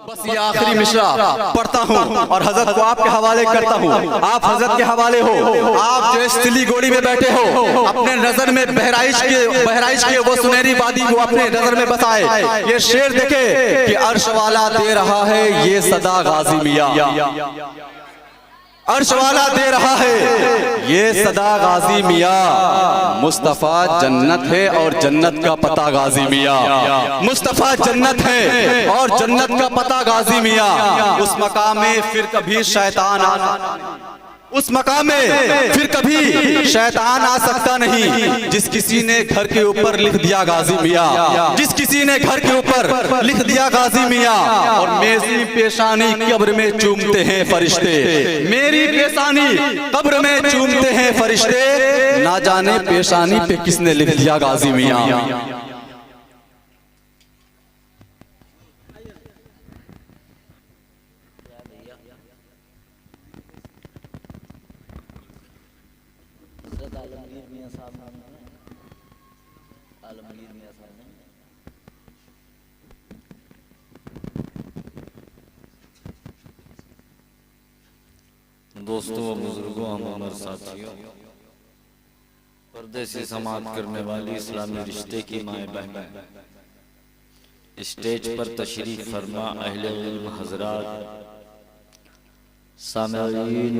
बस ये आखिरी मिसरा पढ़ता हूँ और हजरत को आपके हवाले करता हूँ। आप हजरत के हवाले हो। आप जो इस दिल्ली गोड़ी में बैठे हो, अपने नजर में बहराइच के वो सुनहरी वादी को अपने नजर में बसाए। ये शेर देखे कि अर्श वाला दे रहा है ये सदा गाजी मियाँ, अर्श वाला दे रहा है ये सदा गाजी मियाँ। मुस्तफा जन्नत है और जन्नत का पता गाजी मियाँ, मुस्तफा जन्नत है और जन्नत का पता गाजी मियाँ। उस मकाम में फिर कभी शैतान उस मकाम में फिर कभी शैतान आ सकता नहीं, जिस किसी ने घर के ऊपर लिख दिया गाजी मियाँ, जिस किसी ने घर के ऊपर लिख दिया गाजी मियाँ। और मेरी पेशानी कब्र में चूमते हैं फरिश्ते, मेरी पेशानी कब्र में चूमते हैं फरिश्ते, ना जाने पेशानी पे किसने लिख दिया गाजी मियाँ। दोस्तों व बुजुर्गों, हम हमारे साथियों, परदेसी समात करने वाली इस्लामी रिश्ते की माए बहनें, स्टेज पर तशरीफ फरमा अहले इल्म हजरात, सामईन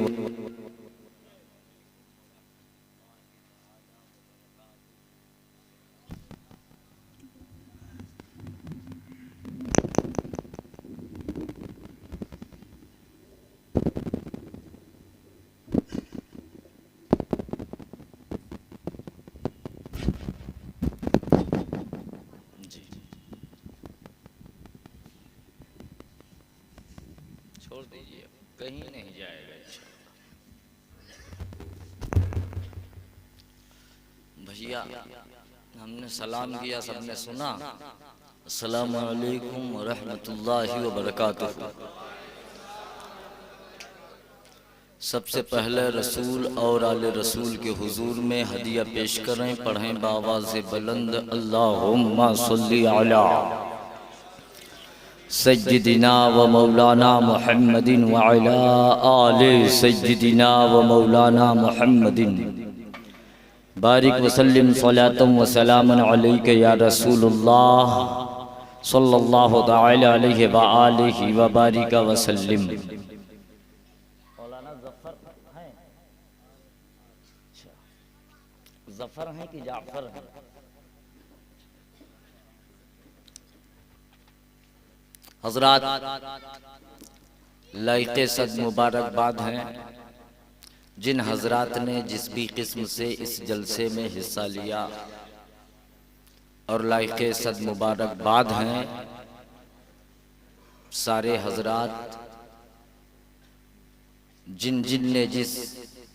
छोड़ दीजिए, कहीं नहीं जाएगा भैया। हमने सलाम किया, सबने सुना। अस्सलामु अलैकुम व रहमतुल्लाहि व बरकातुहू। सबसे पहले रसूल और आले रसूल के हुजूर में हदिया पेश करें, पढ़ें बावाज़े बुलंद अल्लाहुम्मा सल्ली अला सय्यिदिना व मौलाना मुहम्मदिन व अला आले सय्यिदिना व मौलाना मुहम्मदिन बारिक वसल्लिम सलातम व सलामन अलैका या रसूलुल्लाह सल्लल्लाहु तआला अलैहि व आलिहि व बारिक वसल्लिम। मौलाना ज़फ़र हैं, ज़फ़र हैं कि जाफ़र हैं? हजरात, लाइक़े सद मुबारकबाद हैं जिन हजरात ने जिस भी किस्म से इस जलसे में हिस्सा लिया, और लाइक़े सद मुबारकबाद हैं सारे हजरात जिन जिन ने जिस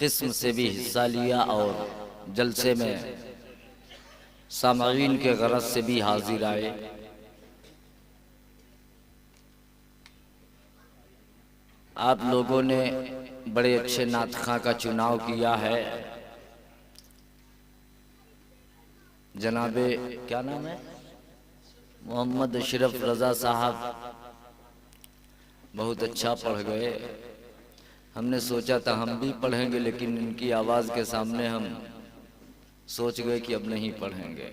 किस्म से भी हिस्सा लिया और जलसे में सामईन के गरज से भी हाजिर आए। आप लोगों ने बड़े अच्छे नातख़ा का चुनाव किया है। जनाबे क्या नाम है, मोहम्मद अशरफ रज़ा साहब बहुत अच्छा पढ़ गए। हमने सोचा था हम भी पढ़ेंगे, लेकिन इनकी आवाज़ के सामने हम सोच गए कि अब नहीं पढ़ेंगे।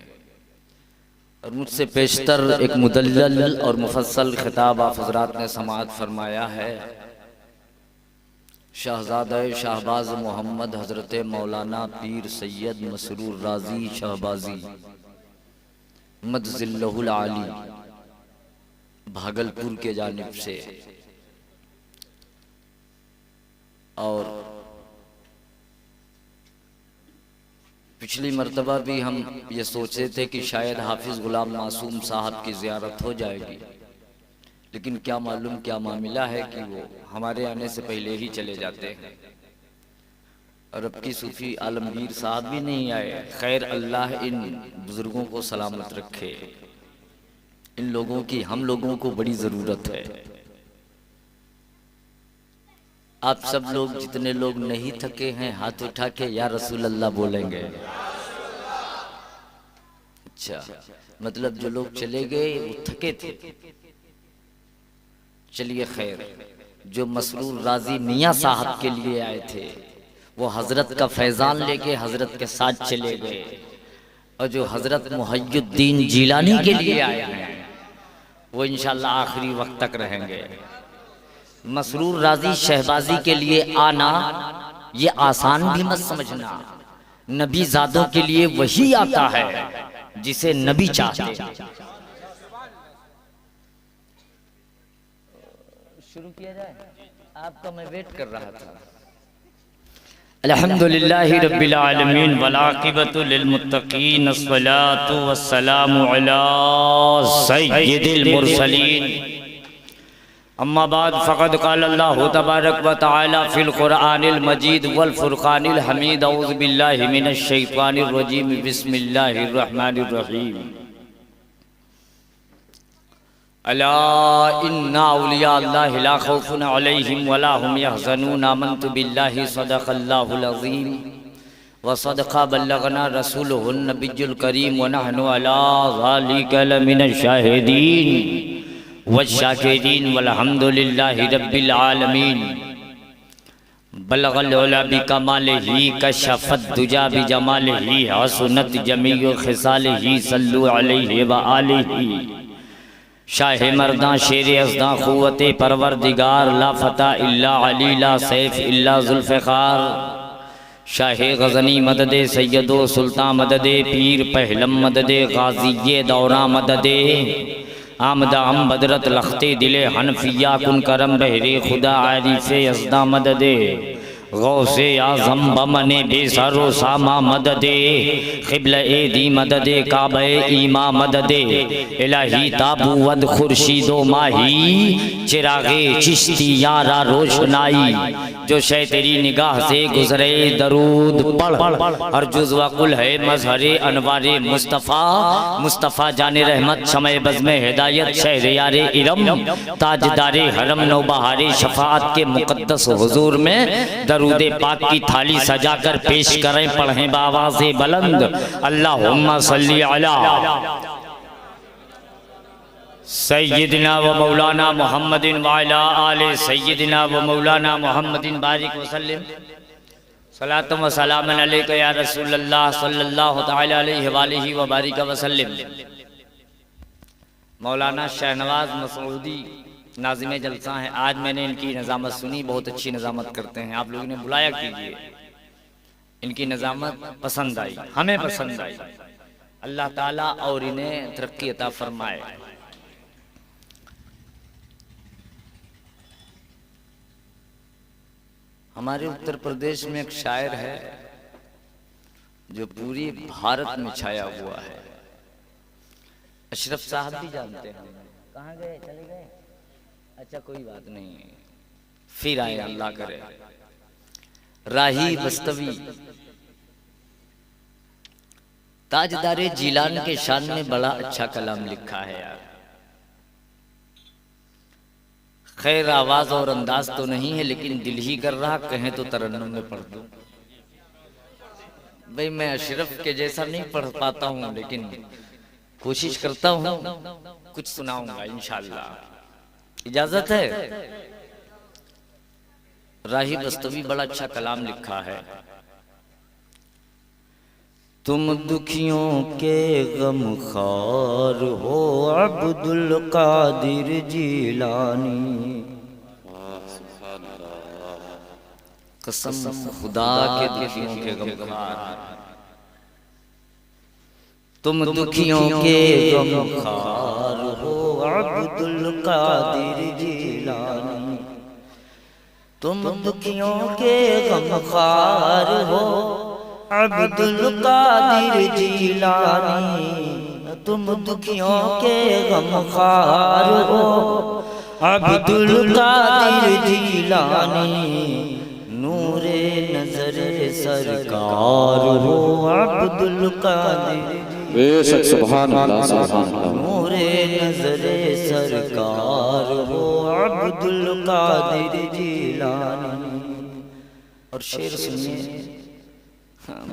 और मुझसे पेशतर एक मुदल्लल और मुफस्सल खिताब आप हज़रात ने समाअत फरमाया है। शहज़ादा शाहबाज मोहम्मद हज़रत मौलाना पीर सैयद मसरूर राज़ी शहबाजी मदज़िल्लहुल आली भागलपुर के जानिब से। और पिछली मर्तबा भी हम ये सोचे थे कि शायद हाफिज़ गुलाम मासूम साहब की ज़ियारत हो जाएगी, लेकिन क्या मालूम क्या मामला है कि वो हमारे आने से पहले ही चले जाते हैं। और अब की सूफ़ी आलमगीर साहब भी नहीं आए। खैर, अल्लाह इन बुज़ुर्गों को सलामत रखे। इन लोगों की हम लोगों को बड़ी ज़रूरत है। आप सब लोग जितने लोग नहीं थके हैं हाथ उठा के या रसूल अल्लाह बोलेंगे। अच्छा, मतलब जो लोग चले गए वो थके थे। चलिए खैर, जो मसरूर राजी मियाँ साहब के लिए आए थे वो हजरत का फैजान लेके हजरत के साथ चले गए, और जो हजरत मुहय्यिद्दीन जिलानी के लिए आए हैं वो इंशाल्लाह आखिरी वक्त तक रहेंगे। मसरूर राजी शहबाजी के लिए आना ये आसान भी मत समझना, नबी ज़ादों के लिए वही आता है जिसे नबी चाहते। शुरू किया जाए, आपका मैं वेट कर रहा था। अल्हम्दुलिल्लाहि रब्बिल आलमीन वल आक़िबतु लिल मुत्तक़ीन, अस्सलातु वस्सलामु अला सय्यिदिल मुरसलीन, अम्मा बाद फ़क़द क़ाल अल्लाहु तबारक व तआला फ़िल क़ुरआनिल मजीद वल फ़ुरक़ानिल हमीद, औज़ु बिल्लाहि मिनश शैतानिर रजीम, बिस्मिल्लाहिर रहमानिर रहीम। अला इन्ना औलिया अल्लाहि ला खौफ़ुन अलैहिम वला हुम यहज़नून, आमन्तु बिल्लाहि सदक़ल्लाहुल अज़ीम व सदक़ा बल्लगना रसूलुहुन नबियुल करीम व नहनु अला ज़ालिका लमिनश शाहिदीन वश्शाकिरीन वल्हम्दुलिल्लाहि रब्बिल आलमीन। बलगल उला बिकमालिही कशफत दुजा बिजमालिही, हसनत जमीउ खिसालिही, सल्लु अलैहि व आलिही। शाह मर्दां शेर अज़दां क़ुव्वते परवरदिगार, ला फ़ता इल्ला अली ला सैफ इल्ला ज़ुल्फ़िकार। शाह गज़नी मददे सैयदो सुल्तान मददे पीर पहलम मददे गाज़ी दौरा मददे आमदा हम बदरत लखते दिले हनफिया कुन करम बहरे खुदा आरिफ़े यज़दा मददे गौसे आज़म बमने बेसरो सामा मददे क़िबला ए दी मददे काबे ईमा मददे इलाही ताबूवद खुर्शीदो माही चिरागे चिश्ती यारा रोशनाई। जो शय तेरी निगाह से गुजरे दरूद पढ़, हर जुज़्वा कुल है मज़हरे अनवारे मुस्तफ़ा। मुस्तफ़ा जाने रहमत शमए बज़्मे हिदायत, शहरयारे इरम ताजदारे हरम, नौबहारे शफ़ाअत के मुक़द्दस हुज़ूर में दरूदे पाक की थाली सजाकर पेश करें, पढ़ें बावाज़े बुलंद, अल्लाहुम्मा सल्ली अला सय्यिदना व मौलाना मुहम्मदिन व अला आले सय्यिदना व मौलाना मुहम्मदिन बारिक वसल्लम। सलातु व सलामन अलैका या रसूलल्लाह सल्लल्लाहु तआला अलैहि व आलिहि व बारिक वसल्लम। मौलाना शहनवाज मसूदी नाज़िम जलसा हैं। आज मैंने इनकी नज़ामत सुनी, बहुत अच्छी नज़ामत करते हैं। आप लोगों ने बुलाया कीजिए, इनकी नज़ामत पसंद आई, हमें पसंद आई। अल्लाह ताला और इन्हें तरक्की अता फरमाए। हमारे उत्तर प्रदेश में एक शायर है जो पूरी भारत में छाया हुआ है। अशरफ साहब भी जानते हैं। कहाँ गए, चले गए? अच्छा कोई बात नहीं, फिर आए अल्लाह करे। राही बस्तवी ताजदारे जिलान के शान में बड़ा अच्छा कलाम लिखा है यार। खैर आवाज और अंदाज तो नहीं है, लेकिन दिल ही कर रहा, कहें तो तरन्नुम में पढ़ दूं। भाई मैं अशरफ के जैसा नहीं पढ़ पाता हूं, लेकिन कोशिश करता हूं, कुछ सुनाऊंगा इंशाअल्लाह। इजाजत है? राही बस्तवी बड़ा अच्छा कलाम लिखा है। तुम दुखियों के गमखार हो अब्दुल कादिर जिलानी, कसम खुदा के दुखियों के गमखार। तुम दुखियों के गमखार हो अब्दुल कादिर जिलानी, तुम दुखियों के गमखार हो अब्दुल कादिर जिलानी, तुम दुखियों के गमखार हो अब्दुल कादिर जिलानी। नूरे नजरे सरकार हो अब्दुल कादिर, बेशक सुभान अल्लाह सुभान अल्लाह। नूरे नजरे सरकार हो अब्दुल कादिर जिलानी। और शेर सुनिए,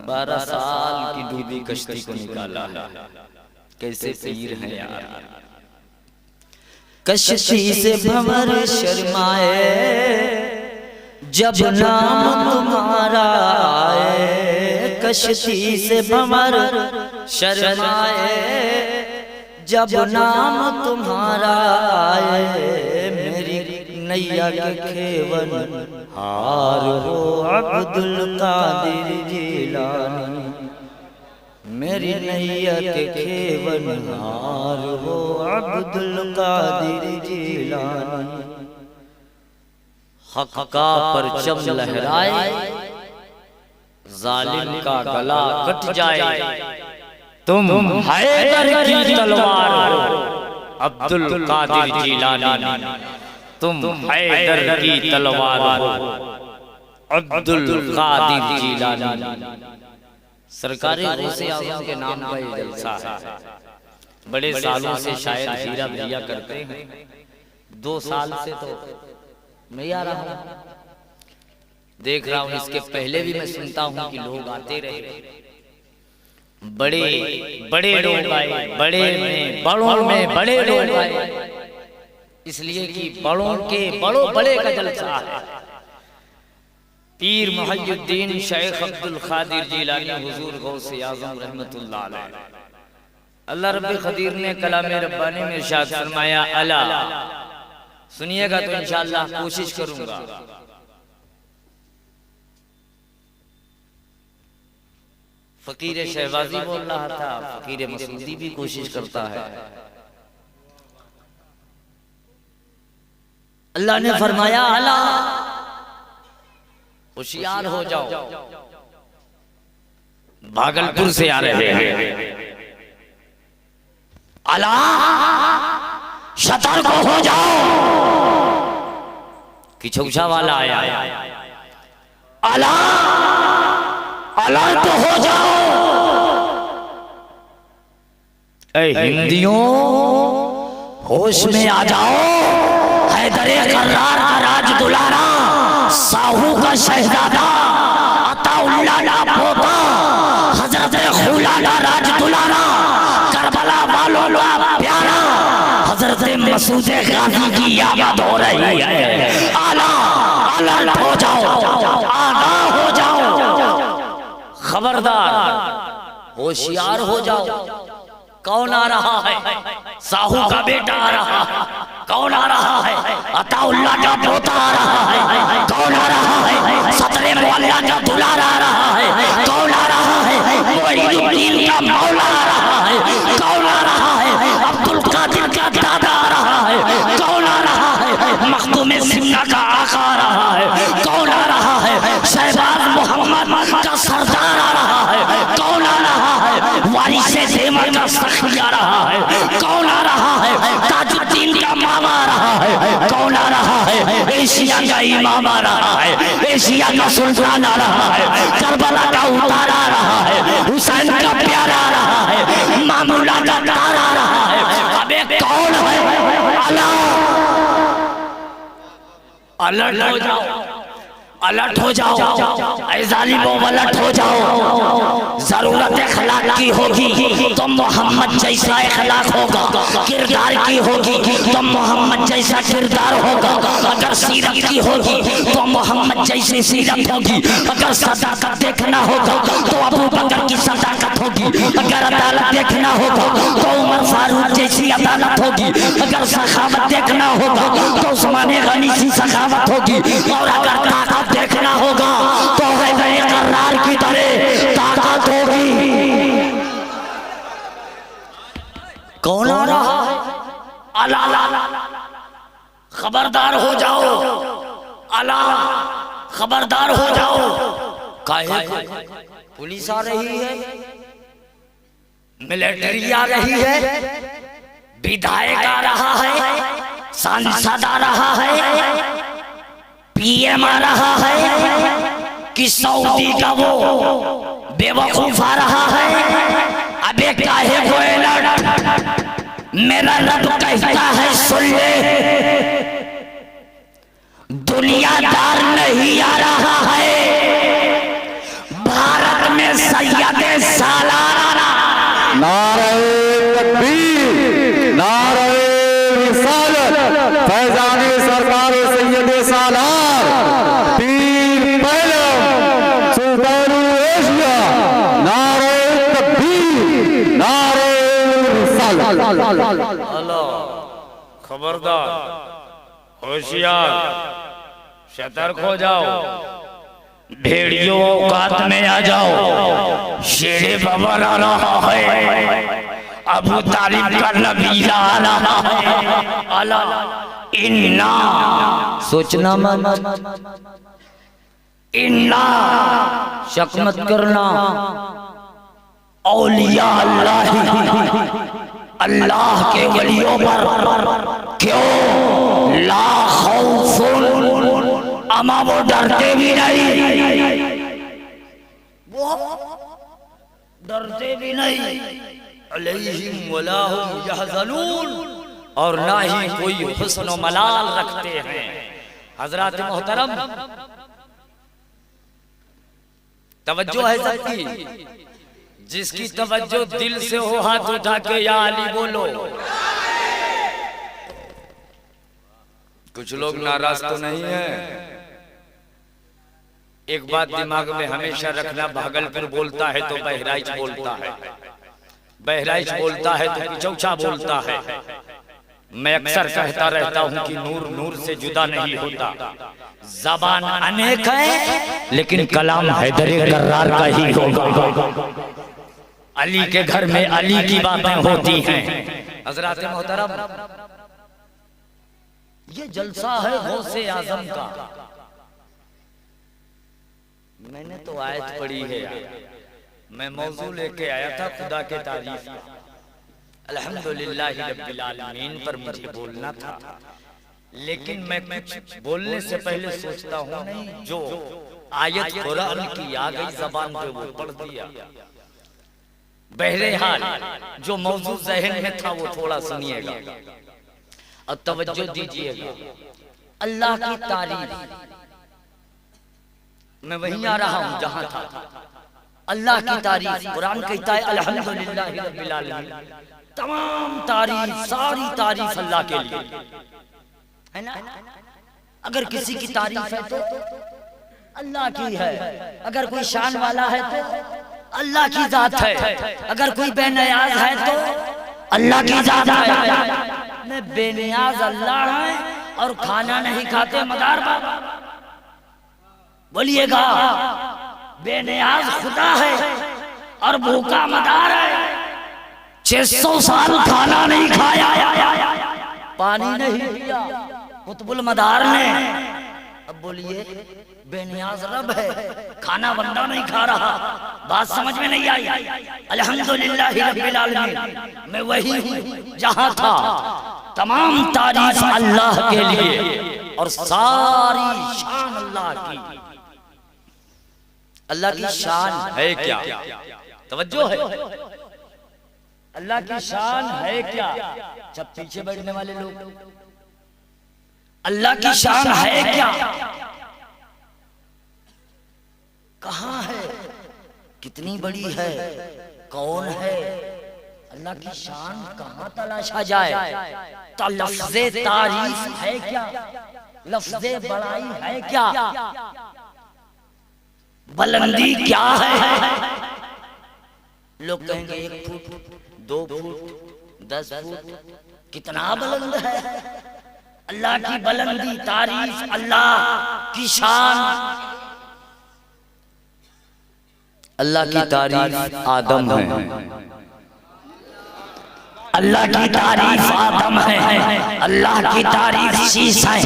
12 साल की डूबी कश्ती को निकाला है, कैसे पीर हैं यार। कश्ती से भंवर शर्माए जब नाम तुम्हारा आए, कश्ती से भंवर शर्माए जब नाम तुम्हारा आए, मेरी नैया के खेवन हार हो अब्दुल कादिर जिलानी, मेरी नैया के खेवन हार हो अब्दुल कादिर जिलानी। हक का परचम लहराए जालिम का गला कट जाए, तुम हैदर की तलवार हो अब्दुल कादिर जिलानी, तुम हैदर की तलवार हो अब्दुल कादिर जिलानी। सरकारी गौसे आज़म के नाम का ये जलसा है, बड़े सालों से शायद हीरा भैया करते हैं, 2 साल से तो मैं आ रहा हूं, देख रहा हूं। इसके पहले भी मैं सुनता हूं कि लोग आते रहे, बड़े बड़े लोग आए, बड़े में बड़ों में बड़े लोग आए, इसलिए कि बड़ों के बड़ों बड़े का जलसा है। पीर मुहय्यिद्दीन शेख अब्दुल कादिर जिलानी हुजूर गौसे आज़म रहमतुल्लाह अलैह। अल्लाह रब्बे क़दीर ने कलामे रब्बानी में इरशाद फरमाया, अला सुनिएगा तो इंशाअल्लाह कोशिश करूंगा। फकीर शहबाजी बोल रहा था, फकीर मसूदी भी कोशिश करता है। अल्लाह ने फरमाया, अला होशियार हो जाओ, भागलपुर से आ रहे हैं, अला सतर्क हो जाओ। किचौछा वाला आया, अला अलर्ट हो जाओ। ऐ हिंदियों होश में आ जाओ, हैदरे कर्रार का राज दुलारा, साहू का शहजादा, अताउल्लाह का पोता, हजरत खुला का राज दुलारा, करबला वालों का प्यारा, हजरत मसूद गाजी की याद हो रही है। आला अलर्ट हो जाओ, आगा हो जाओ, खबरदार होशियार हो जाओ। कौन आ रहा है? साहू का बेटा आ रहा है। कौन आ रहा है? अताउल्लाह का पोता आ रहा है। कौन आ रहा है? सतरे मौला का दुलारा आ रहा है। कौन आ रहा है? मुईनुद्दीन का मौला आ रहा है। कौन आ रहा है? अब्दुल कादिर का दादा आ रहा है। कौन आ रहा है? मखदूम सिन्ना का आका आ रहा है। कौन आ रहा है? शहबाज मोहम्मद का सरदार आ रहा है। कौन आ रहा है? वारिसे देवर का सखी आ रहा है। कौन आ रहा है? ताजुद्दीन का मामा आ रहा है। कौन आ रहा है? एशिया का इमाम आ रहा है। एशिया का सुल्तान आ रहा है। करबला का उतारा आ रहा है। हुसैन का प्यारा आ रहा है। मामूला का तारा आ रहा है। अबे कौन है? अल्लाह अलर्ट हो जाओ, अलर्ट हो जाओ, ऐ जालिमों अलर्ट हो जाओ। जरूरत अखलाक की होगी तो मोहम्मद जैसा अखलाक होगा, किरदार की होगी तो मोहम्मद जैसा किरदार होगा। अगर सीरत की होगी तो मोहम्मद जैसी सीरत होगी। अगर सदाकत देखना होगा तो अबू बकर की सदाकत होगी। अगर अदालत देखना होगा तो उमर फारूक जैसी अदालत होगी। अगर सखावत देखना होगा तो उस्मान गनी की सखावत होगी। और अगर ताकत देखना होगा तो हैदर कर्रार की तरह ताकत होगी। कौन आ रहा है? अला खबरदार हो जाओ, अला खबरदार हो जाओ। काहे? पुलिस आ रही है, मिलिट्री आ रही है, विधायक आ रहा है, सांसद आ रहा है, पीएम आ रहा है, कि सऊदी का वो बेवकूफ आ रहा है। अबे काहे को अलर्ट? मेरा रब कहता है सुन ले, दुनियादार नहीं आ रहा है, भारत में सैयदे सालाना। नारे तकबीर, नारे रिसालत, खबरदार, होशियार, सतर्क हो जाओ। भेड़ियों औकात में आ जाओ, शेरे बबर आ रहा है, अबू तालिब का नबीला आ रहा है। अला इन्ना, सोचना मत, इन्ना शक मत करना। औलिया अल्लाह के वलियों पर क्यों ला खौफुन, अमा वो डरते भी नहीं, वो डरते भी नहीं, अलैहिम वला हुम यहज़नून, और ना ही कोई हुस्न व मलाल रखते हैं। हजरात मोहतरम, तवज्जो है सबकी, जिसकी तवज्जो दिल से हो हाथ उठा के या अली बोलो। कुछ लोग नाराज तो नहीं है। एक बात दिमाग में हमेशा रखना, भागलपुर बोलता है तो बहराइच बोलता है, बहराइच बोलता है तो पिछौछा बोलता है। मैं अक्सर कहता रहता हूं कि नूर नूर से जुदा नहीं होता। ज़बान अनेक है लेकिन कलाम हैदर कर्रार का ही होगा। अली के घर में अली की बातें होती हैं। हज़रात मोहतरम, ये जलसा है गौसे आज़म का। मैंने तो आयत पढ़ी है यार, मैं मौजू लेके आया था खुदा के तारीफ का। अल्हम्दुलिल्लाह रब्बिल आलमीन पर मुझे बोलना था, लेकिन मैं कुछ बोलने से पहले सोचता हूँ नहीं, जो आयत कुरान की आ गई ज़बान पे वो पढ़ दिया। बहरहाल जो मौजू ज़हन में था वो थोड़ा सुनिएगा और तवज्जो दीजिएगा। अल्लाह की तारीफ, मैं वहीं आ रहा हूँ जहां था। अल्लाह की तारीफ, कुरान कहता है अल्हम्दुलिल्लाह रब्बिल आलमीन, तमाम तारीफ, सारी तारीफ अल्लाह के लिए है ना। अगर किसी की तारीफ है तो अल्लाह की है, अगर कोई शान वाला है तो अल्लाह की जात है, अगर कोई बेनियाज है तो अल्लाह की जात है। मैं बेनियाज अल्लाह है और खाना नहीं खाते मदार बाबा, बोलिएगा। बेनियाज खुदा है और भूखा मदार है। 600 साल खाना नहीं खाया, पानी नहीं पिया कुतुबुल मदार ने। अब बोलिए, बेनियाज रब है, खाना बंदा नहीं खा रहा। बात समझ में नहीं आई? अल्हम्दुलिल्लाह रब्बिल आलमीन, मैं वही हूँ जहाँ था। तमाम तारीफ अल्लाह के लिए और सारी शान अल्लाह की। अल्लाह की शान है क्या? तवज्जो है, अल्लाह की शान है क्या? जब पीछे बैठने वाले लोग, अल्लाह की शान है क्या? कहाँ है? कितनी बड़ी है? कौन है? अल्लाह की शान कहाँ तलाशा जाए? तो लफ्ज़े तारीफ है क्या? लफ्ज़े बड़ाई है क्या? बुलंदी क्या है? लोग कहेंगे 1 फुट, 2 फुट, 10 फुट, कितना बुलंद है। अल्लाह की बुलंदी, तारीफ, अल्लाह की शान। अल्लाह की तारीफ आदम है, अल्लाह की तारीफ आदम है, अल्लाह की तारीफ शीश है,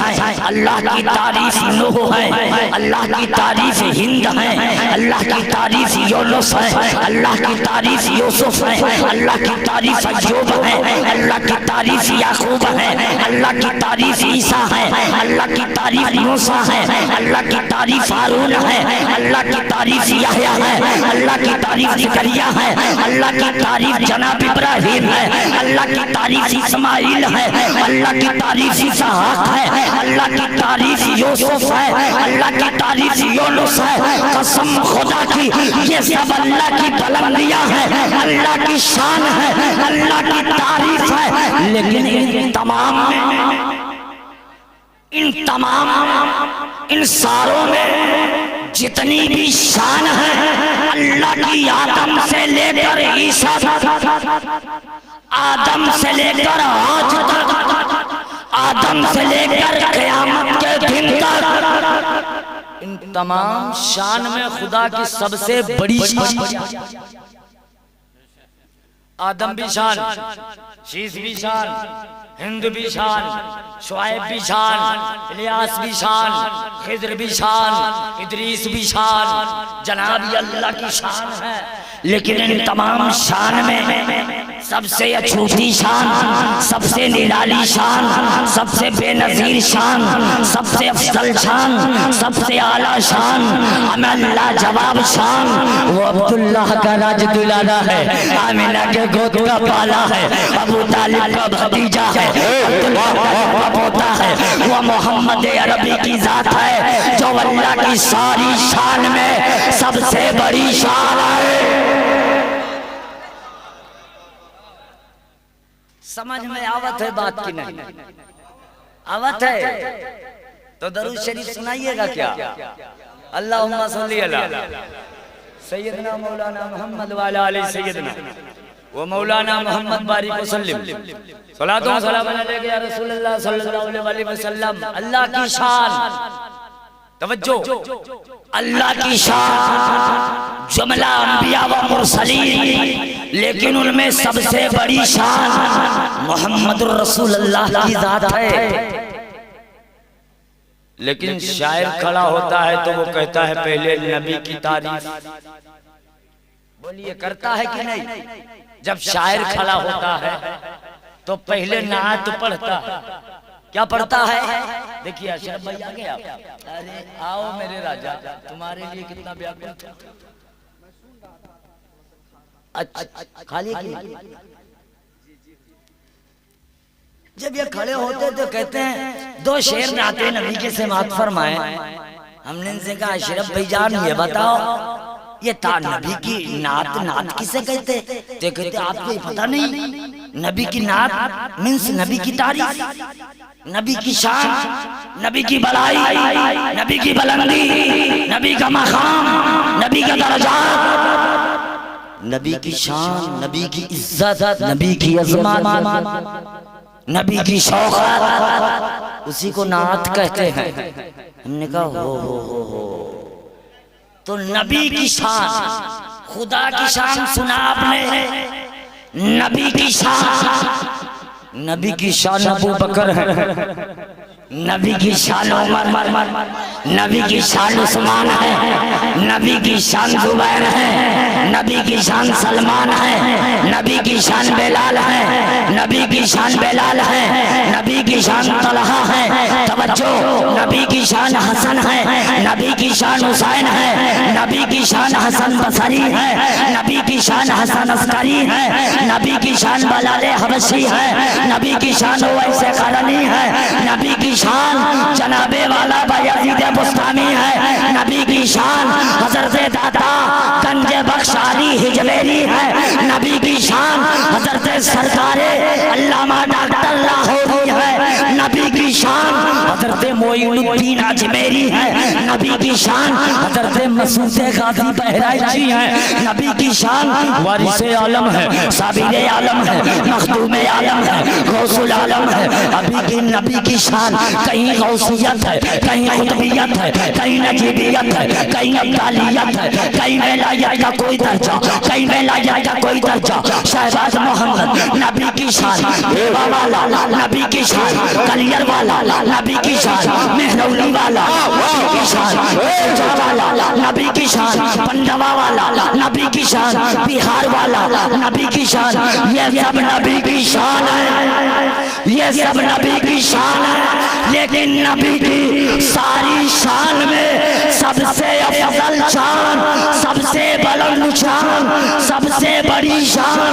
अल्लाह की तारीफ नूह है, अल्लाह की तारीफ हिंद है, अल्लाह की तारीफ यूनुस है, अल्लाह की तारीफ यूसुफ है, अल्लाह की तारीफ अय्यूब है, अल्लाह की तारीफ याकूब है, अल्लाह की तारीफ ईसा है, अल्लाह की तारीफ मूसा है, अल्लाह की तारीफ हारून है, अल्लाह की तारीफ यहया है, अल्लाह की तारीफ ज़करिया है, अल्लाह की तारीफ जनाब इब्राहिम है, अल्लाह की तारीफ इस्माइल है, अल्लाह की तारीफ इसहाक है, अल्लाह की तारीफ यूसुफ है, अल्लाह की तारीफ यूनुस है। कसम खुदा की, ये सब अल्लाह की बुलंदियां हैं, अल्लाह की शान है, अल्लाह की तारीफ है। लेकिन इन तमाम इन सारों में जितनी भी शान है अल्लाह की, आदम से लेकर ईसा, आदम से लेकर आज तक आदम से लेकर क़यामत के दिन तक इन तमाम शान में खुदा की सबसे बड़ी शान, आदम भी शान, शीश भी शान, हिंद भी शान, शुआइब भी शान, इलियास भी शान, खिद्र भी शान, इदरीस भी शान, जनाब ये अल्लाह की शान है। लेकिन इन तमाम शान में सबसे अछूती शान, सबसे निराली शान, सबसे बेनजीर शान, सबसे अफजल शान, सबसे आला शान, हमें अल्लाह जवाब शान, वो अब्दुल्लाह का राज दुलारा है, आमिना के गोद का पाला है, अबू तालिब का भतीजा है, अब्दुल्लाह का पोता है, वो मोहम्मद अरबी की जात है जो अल्लाह की सारी शान में सबसे बड़ी शान है। समझ में आवत है बात की नहीं आवत है तो दरूद शरीफ सुनाइएगा क्या? अल्लाहुम्मा सल्ली अला सैयदना मौलाना मोहम्मद वाला आले सैयदना व मौलाना मोहम्मद बारिक वसल्लम सलातो व सलाम अलैहि या रसूलुल्लाह सल्लल्लाहु अलैहि वसल्लम। अल्लाह की शान, तवज्जो, अल्लाह की शान जुमला अंबिया व मुरसलीन, लेकिन उनमें सबसे बड़ी शान मोहम्मदुर रसूलुल्लाह की जात है। लेकिन शायर खड़ा होता है तो वो कहता है पहले नबी की तारीफ। बोलिए करता है कि नहीं? जब शायर खड़ा होता है तो पहले नात पढ़ता है। क्या पढ़ता है? देखिए अशरफ भाई आ गए आप। अरे आओ मेरे राजा, तुम्हारे लिए कितना व्याकुल था। अच्छा खाली जब ये खड़े होते तो कहते हैं दो शेर नाते नबी के समात फरमाए। हमने इनसे कहा अशरफ भाईजान ये बताओ ये नबी की नात किसे कहते? तो कहते आपको ये पता नहीं, नबी की नात मीन्स नबी की तारीफ, नबी की शान, नबी की बड़ाई, नबी की बुलंदी, नबी का मकाम, नबी का दर्जा, नबी की शान, नबी की इज्जत, नबी की अज़मत, नबी की शौकत, उसी को नात कहते हैं। हमने कहा हो तो नबी की शान, खुदा की शान सुना आपने, नबी की शान, नबी की शान अबू बकर है, नबी की शान उमर, नबी की शान उस्मान है, नबी की शान जुबैर है, नबी की शान सलमान है, नबी की शान बेलाल है, नबी की शान बेलाल है, नबी की शान तलहा है। तवज्जो, नबी की शान हसन है, नबी की शान हुसैन है, नबी की शान हसन बसरी है, नबी की शान हसन अस्करी है, नबी की शान बलाले हबशी है, नबी की शान वैसे करनी है, नबी की शान जनाबे वाला बायजीद बुस्तामी है, नबी की शान हजरत दाता गंजे बख्शाली हिजवेरी है, नबी की शान हजरत सरकारे अल्लामा डॉक्टर लाहौरी है, नबी की शान हजरत मोइनुद्दीन अजमेरी है, नबी की शान हजरत मसूद गाजी बहराइची है, नबी की शान वारिसे आलम है, साबिरे आलम है, मखदूम आलम है, गौसुल आलम है। अभी की नबी की शान कहीं गौसियत है, कहीं खुतबियत है, कहीं नजीबियत है, कहीं अब्दालियत है, कहीं वेलायत का कोई दर्जा, कहीं वेलायत का कोई दर्जा। शहबाज मोहम्मद नबी की शान, बेवा वाला नबी की शान, कलियर वाला नबी की शान, मेहरौली वाला नबी की शान, जा वाला नबी की शान, पंडवा वाला नबी की शान, बिहार वाला नबी की शान। ये सब नबी की शान है, ये सब नबी की शान है। लेकिन नबी की सारी शान में सबसे अफजल शान, सबसे बुलंद शान, सबसे बड़ी शान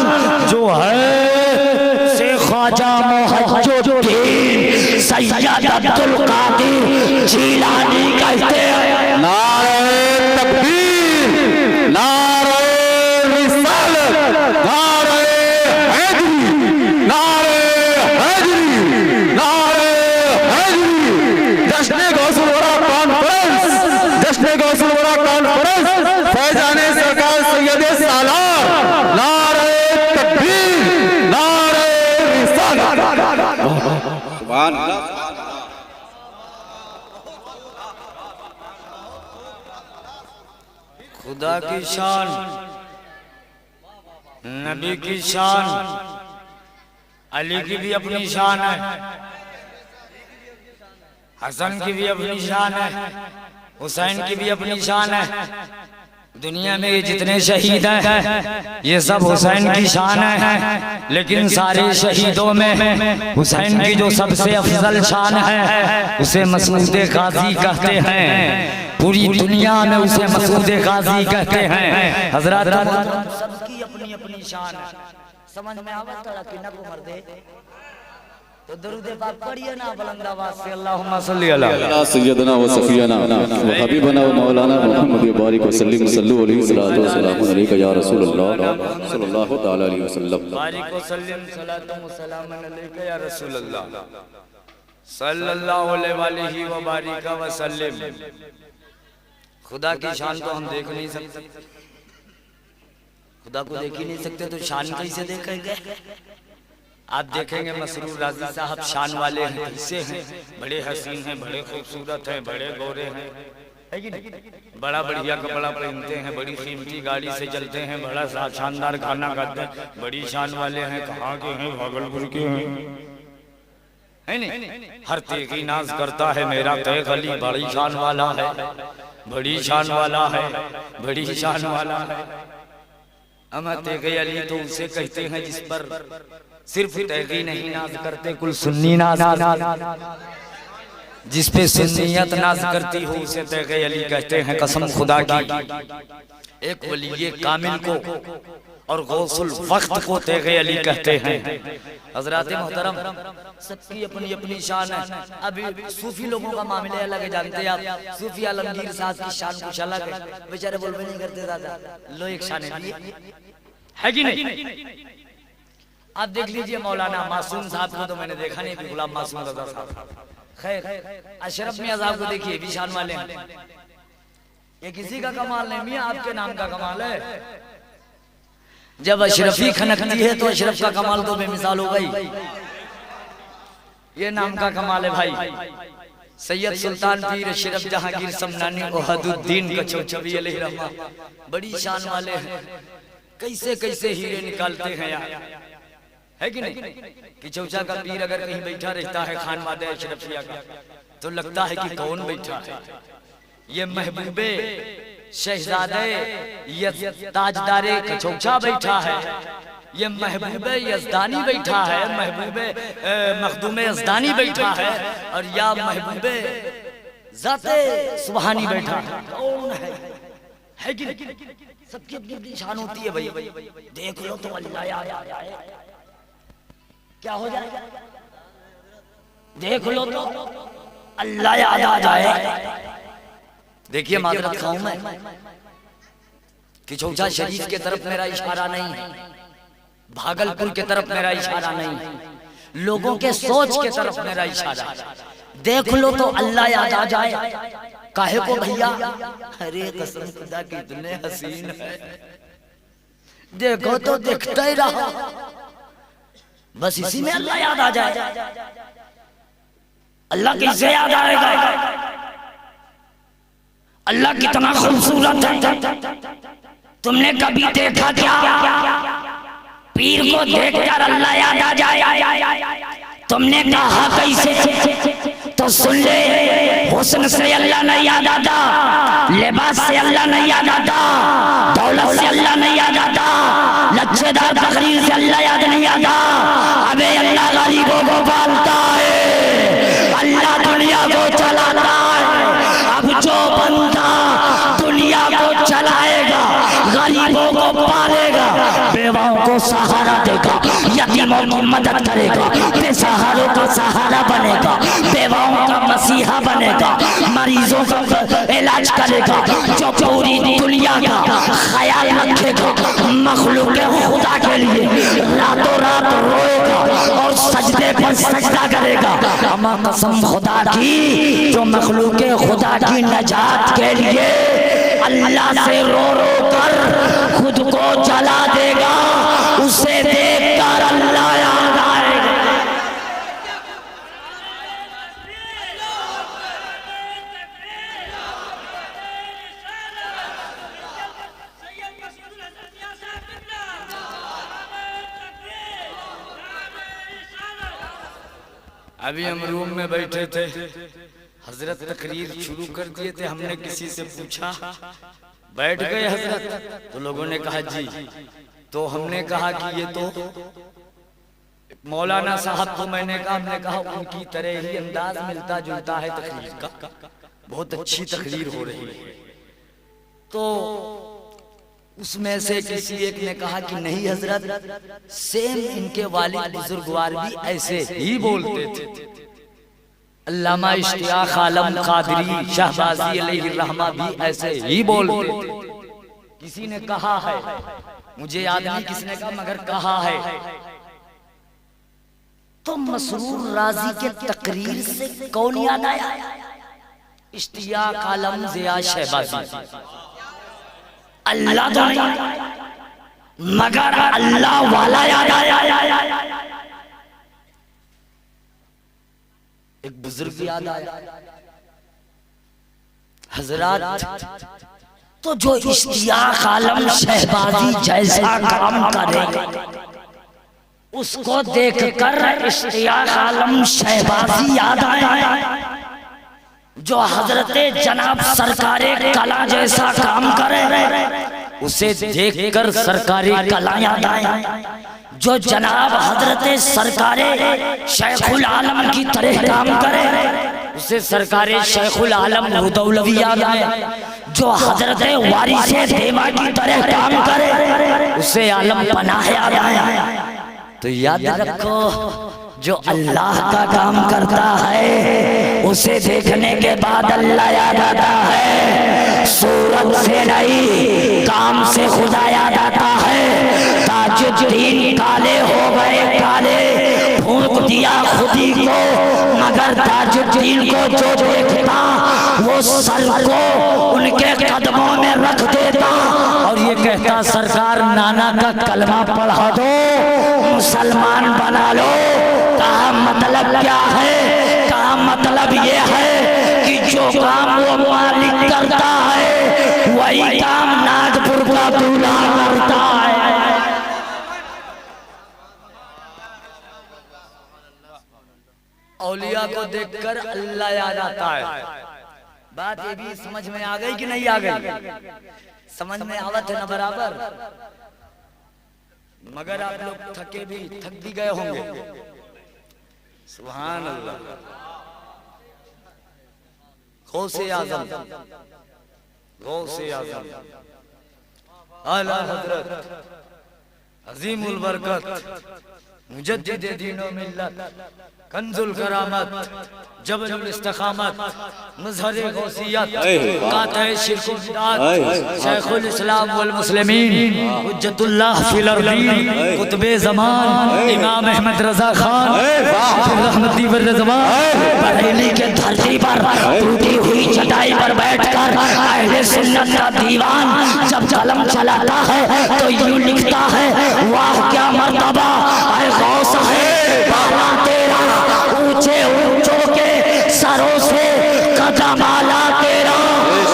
जो है से ख्वाजा मुहज्जुद्दीन सैयद अब्दुल कादिर जीलानी कहते हैं। नारे तकबीर, नारे रिसालत, नारे हैदरी, नारे हैदरी, नारे हैदरी। जश्न गौसुल वरा कॉन्फ्रेंस, जश्न गौसुल वरा कॉन्फ्रेंस, फैजाने सरकार सैयद सालार, नारे तकबीर, नारे रिसालत। सुभान अल्लाह। खुदा की शान, नबी की शान, अली की भी अपनी शान है, हसन की भी अपनी शान है, हुसैन की भी अपनी शान है। दुनिया में ये जितने शहीद हैं ये सब हुसैन की शान है, लेकिन सारे शहीदों में हुसैन की जो सबसे अफजल शान है उसे मसूद गाजी कहते हैं। पूरी दुनिया में उसे मसूद गाजी कहते हैं। हजरत सबकी अपनी अपनी शान है। समझ में आवत थोड़ा कि न को मर दे तो दरूद पाक पढ़िए ना बुलंद आवाज से, अल्लाहुम्मा सल्ली अला सय्यदना व सफियाना व हबीबना व मौलाना मुहम्मद बारिक वसल्लम सल्लल्लाहु अलैहि वसल्लम अलैका या रसूल अल्लाह सल्लल्लाहु तआला अलैहि वसल्लम बारिक वसल्लम सलातु व सलाम अलैका या रसूल अल्लाह सल्लल्लाहु अलैहि व बारिक वसल्लम। खुदा की शान तो हम देख नहीं सकते, खुदा को देख ही नहीं सकते तो शान कैसे देखेंगे? आप देखेंगे मसरूर राजी साहब शान वाले हैं, कैसे हैं, बड़े हसीन हैं, बड़े खूबसूरत हैं, बड़े गोरे हैं, है कि नहीं? बड़ा बढ़िया कपड़ा पहनते हैं, बड़ी कीमती गाड़ी से चलते हैं, बड़ा शानदार खाना खाते हैं, बड़ी शान वाले हैं। कहाँ के हैं? भागलपुर के हैं, है नहीं? हर तेगी नाज करता है मेरा तैग अली, बड़ी शान वाला है, बड़ी शान वाला है, बड़ी शान वाला है। अमा तेगे अली तो उसे कहते हैं जिस पर सिर्फ तैगी नहीं नाज करते, कुल सुन्नी नाज, जिस पे सुन्नियत नाज करती हो उसे तैगे अली कहते हैं। कसम खुदा की, एक वली कामिल को और गौसुल वक्त को तैगे अली कहते हैं। हजरात मोहतरम सबकी अपनी अपनी शान है। अभी सूफी लोगों का मामला अलग है, जानते हैं आप। सूफी आलमगीर साहब की शान कुछ अलग है, बेचारे बोल भी नहीं करते दादा, लो एक शान है कि नहीं? आप देख लीजिए मौलाना मासूम साहब को तो मैंने देखा नहीं, गुलाम मासूम रजा साहब। खैर अशरफ मियां साहब को देखिए, भी शान वाले हैं। ये किसी का कमाल नहीं, मियां आपके नाम का कमाल है। जब अशरफी खनकती है तो अशरफ का कमाल तो बेमिसाल हो गई। ये नाम का कमाल है भाई। सैयद सुल्तान पीर अशरफ जहांगीर समनानी ओहदुद्दीन कचौचवी अलैहि रहमा, बड़ी शान वाले हैं। कैसे कैसे हीरे निकालते हैं यार, है कि नहीं? कि चौचा का पीर अगर कहीं बैठा रहता है खानवादे अशरफिया का तो लगता है कि कौन बैठा है। ये महबूबे शहजादे ये ताजदारे कचौचा बैठा है, ये महबूबे यज़दानी बैठा है, महबूबे मखदूमे यज़दानी बैठा है, और या महबूबे ज़ाते सुबहानी बैठा है। कौन है कि नहीं? सबकी अपनी अपनी शान होती है भाई। देख लो तो अल्लाह याद आ जाए, क्या हो जाए? देख लो तो अल्लाह याद आ जाए। देखिए माजरत खाऊं मैं कि चौचा शरीफ के तरफ मेरा इशारा नहीं है, भागलपुर के तरफ मेरा इशारा नहीं है, लोगों के सोच के तरफ मेरा इशारा है। देख लो तो अल्लाह याद आ जाए। काहे को भैया? अरे कसम खुदा की इतने हसीन है, देखो तो दिखता ही रहा, बस इसी में अल्लाह याद आ जाए। अल्लाह कैसे याद आएगा? अल्लाह कितना खूबसूरत है। तुमने कभी देखा क्या पीर को देखकर अल्लाह याद आ जाए? तुमने कहा कैसे? तो सुन ले, हुस्न से अल्लाह नहीं याद आता, लिबास से अल्लाह नहीं याद आता, दौलत से अल्लाह नहीं याद आता, लच्छेदार तकरीर से अल्लाह याद नहीं आता। अबे अल्लाह गरीबों को पालता है, अल्लाह दुनिया को चलाता है। अब जो बंदा दुनिया को चलाएगा, गरीबों को पालेगा, बेवाओं को सहारा देगा, यतीमों की मदद करेगा, बेसहारों का सहारा बनेगा, बेवाओं का मसीहा बनेगा, मरीजों का इलाज करेगा, जो पूरी दुनिया का ख्याल रखेगा, मखलूक खुदा के लिए रातों रात रोएगा और सजदे पर सजदा करेगा। अमा कसम खुदा की, जो मखलूक खुदा की नजात के लिए अल्लाह से रो रो कर खुद को जला देगा, उसे देखकर अल्लाह याद आएगा। अभी हम रूम में बैठे थे, हजरत तकरीर शुरू कर दिए थे। हमने किसी से पूछा, बैठ गए हजरत? तो लोगों ने कहा जी। तो हमने कहा कि ये तो मौलाना साहब, तो मैंने कहा, हमने कहा उनकी तरह ही अंदाज मिलता जुलता है तकरीर का, बहुत अच्छी तकरीर हो रही है। तो उसमें से किसी एक ने कहा कि नहीं हजरत, सेम इनके वालिद बुजुर्गवार भी ऐसे ही बोलते थे। अल्लामा इश्तियाक आलम कादरी शहबाजी अलैहि रहमा भी ऐसे ही बोलते थे। किसी ने कहा है, मुझे याद नहीं किसने कहा, मगर कहा है। तो मसरूर राजी के तकरीर से कौन याद आया? इश्तियाक आलम ज़िया शहबाजी। अल्लाह तो नहीं, मगर अल्लाह वाला याद आया। एक बुजुर्ग याद आया। हजरत, तो जो इश्तियाक आलम शहबाजी जैसा काम करे उसको देखकर इश्तियाक आलम शहबाजी याद आया। जो हजरते जनाब सरकारे कला जैसा काम करे उसे देखकर सरकारी कला याद आए। जो जनाब हजरते सरकारे शेखुल आलम की तरह काम करे उसे सरकारे शेखुल आलम हुदौलवी याद आए। जो हजरते वारिसे देवा की तरह काम करे उसे आलम पनाह याद आया। तो याद रखो, जो अल्लाह का काम करता है उसे देखने के बाद अल्लाह याद आता है। सूरत से नहीं, काम से खुदा याद आता है। ताजुद्दीन काले हो गए काले, फूंक दिया खुदी को, मगर ताजुद्दीन को जो देखता वो सर को उनके कदमों में रख देता और ये कहता, सरकार नाना का कलमा पढ़ा दो, मुसलमान बना लो। कहा मतलब क्या है? कहा मतलब ये है कि जो काम वो मालिक करता है वही काम नागपुर का दूल्हा करता है। औलिया को देखकर अल्लाह याद आता है। बात ये भी समझ में आ गई कि नहीं आ गई? समझ में आवत है ना बराबर? मगर आप लोग थक भी गए होंगे। सुभान अल्लाह। गौसे आज़म, गौसे आज़म आला हजरत अजीमुल बरकत मुजद्दिद दीनो मिल्लत कंजुल करामत जबलुल इस्तिकामत मज़हर गौसियत कातह शिरकुल बिदात शेखुल इस्लाम वल मुस्लिमीन हुज्जतुल्लाह फिल अर्दीन कुतुबे ज़मान इमाम अहमद रज़ा खान रहमती व रिज़वान बरेली के धरती पर टूटी हुई चटाई पर बैठकर अहले सुन्नत का दीवान जब कलम चलाता है तो यूं लिखता है, वाह क्या मर्तबा ऐ गौस है बाला तेरा, ऊंचे ऊंचों के सरों से कदम आला तेरा,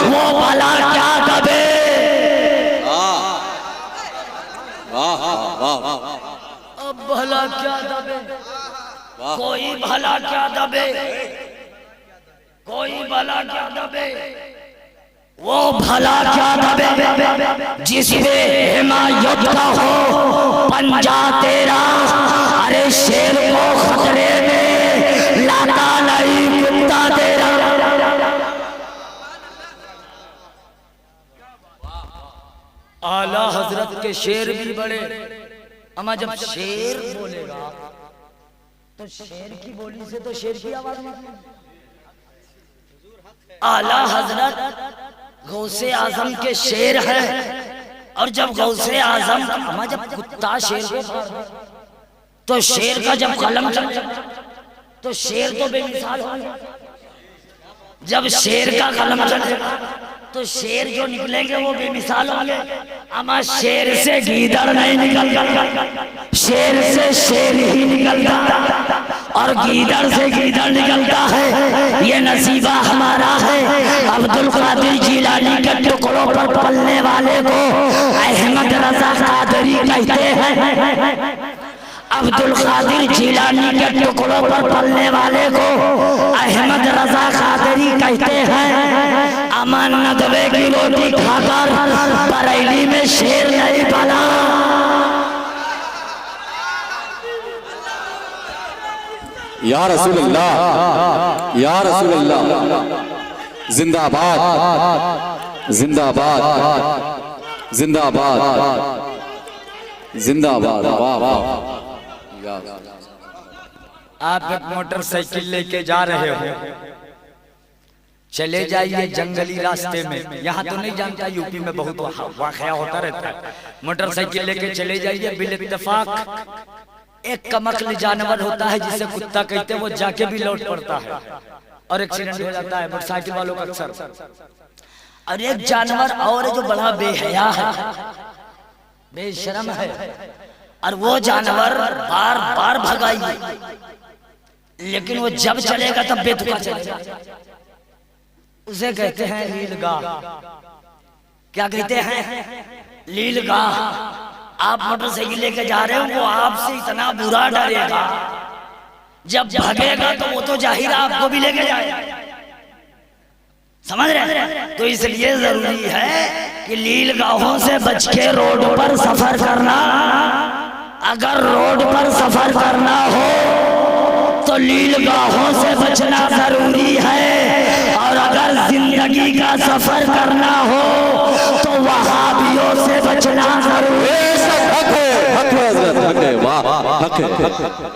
वो भला क्या दबे। अब भला क्या दबे? कोई भला क्या दबे? कोई भला क्या दबे? वो भला क्या दबे जिसमें हिमायत का हो पंजा तेरा। अरे शेर को खतरे में लाता नहीं कुत्ता तेरा। आला हजरत के शेर भी बड़े, अमा जब शेर बोलेगा तो शेर की बोली से तो शेर की आवाज में। आला हजरत गौसे आजम के शेर है, और जब गौसे आजम जब कुत्ता शेर को तो शेर का जब कलम चल तो शेर तो बेमिसाल हो गया। जब शेर का कलम चले तो शेर जो निकलेंगे वो बेमिसाल होंगे। अमा शेर से गीदड़ नहीं निकलता, शेर से शेर ही निकलता और गीदड़ से गीदड़ निकलता है। ये नसीबा हमारा है। अब्दुल कादिर जिलानी के टुकड़ों पर पलने वाले को अहमद रजा कादरी कहते हैं। अब्दुल कादिर जिलानी के टुकड़ों पर पलने वाले को अहमद रजा कादरी कहते हैं। अमन नदवे की रोटी खाकर बरेली में शेर नहीं बना। या रसूल अल्लाह, या रसूल अल्लाह, जिंदाबाद जिंदाबाद जिंदाबाद जिंदाबाद। वाह वाह। आप एक मोटरसाइकिल लेके जा रहे हो, चले जाइए जंगली रास्ते में। यहाँ तो नहीं जानता, यूपी में बहुत वाकया होता रहता है। मोटरसाइकिल लेके चले जाइए, बिल इत्तेफाक एक कमकल जानवर होता है जिसे कुत्ता कहते हैं, वो जाके भी लौट पड़ता है और एक्सीडेंट हो जाता है मोटरसाइकिल वालों का अक्सर। और एक जानवर और है जो बड़ा बेहया है, बेशरम है, और वो जानवर बार बार भगाइए, लेकिन वो जब चलेगा तब बेतुका चलेगा। उसे कहते हैं लीलगाह। क्या कहते हैं? लीलगाह। आप मोटरसाइकिल लेके जा रहे हो, वो आपसे इतना बुरा डरेगा, जब भागेगा तो वो तो जाहिर आपको भी लेके जाएगा। समझ रहे? तो इसलिए जरूरी है कि लीलगाहों से बच के रोड पर सफर करना। अगर रोड पर सफर करना हो तो लीलगाहों से बचना जरूरी है, और अगर जिंदगी का सफर करना हो तो वहाबियों से बचना जरूरी है।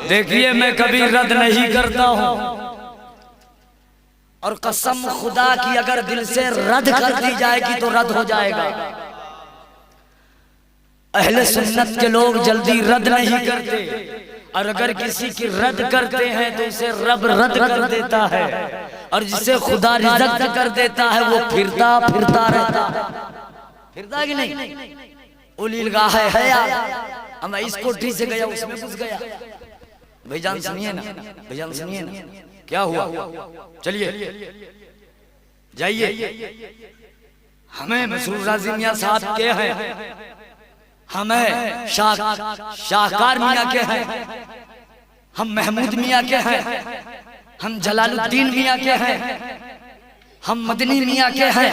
देखिए, मैं कभी रद्द नहीं करता हूँ, और कसम खुदा की अगर दिल से रद्द कर दी जाएगी तो रद्द हो जाएगा। अहले सुन्नत के लोग जल्दी रद्द नहीं करते, और अगर किसी की रद्द करते हैं तो उसे रब रद्द कर देता है, और जिसे खुदा रिज़्क़ कर देता है वो फिरता फिरता रहता। फिरता कि नहीं? वो लीलगाह है यार। मैं इस कोठरी से गया, उसमें घुस गया। भाईजान सुनिए ना, भाईजान सुनिए ना, क्या हुआ? चलिए जाइए। हमें मसरूर राजी मियां साहब के हैं, हमें शाहकार मियां के हैं, हम महमूद मियां के हैं, हम जलालुद्दीन मियां के हैं, हम मदनी मियां के हैं,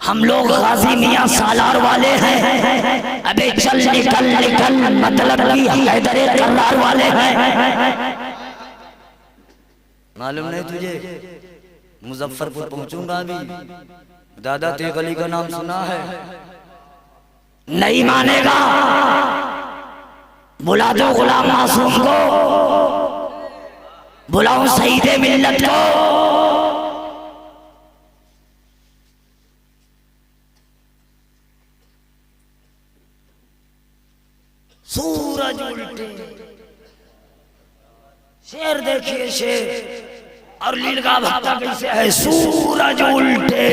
हम लोग गाजी मियां सालार वाले हैं। अबे चल निकल निकल, मतलब की हैदर करार वाले हैं। मालूम नहीं तुझे? मुजफ्फरपुर पहुंचूंगा अभी। दादा तेग अली का नाम सुना है? नहीं मानेगा। बुला दो गुलाम मासूम को, बुलाओ शहीद मिल्लत को। सूरज उल्टे, शेर देखिए शेर, और लीलगाह भक्ता कैसे है? सूरज उल्टे।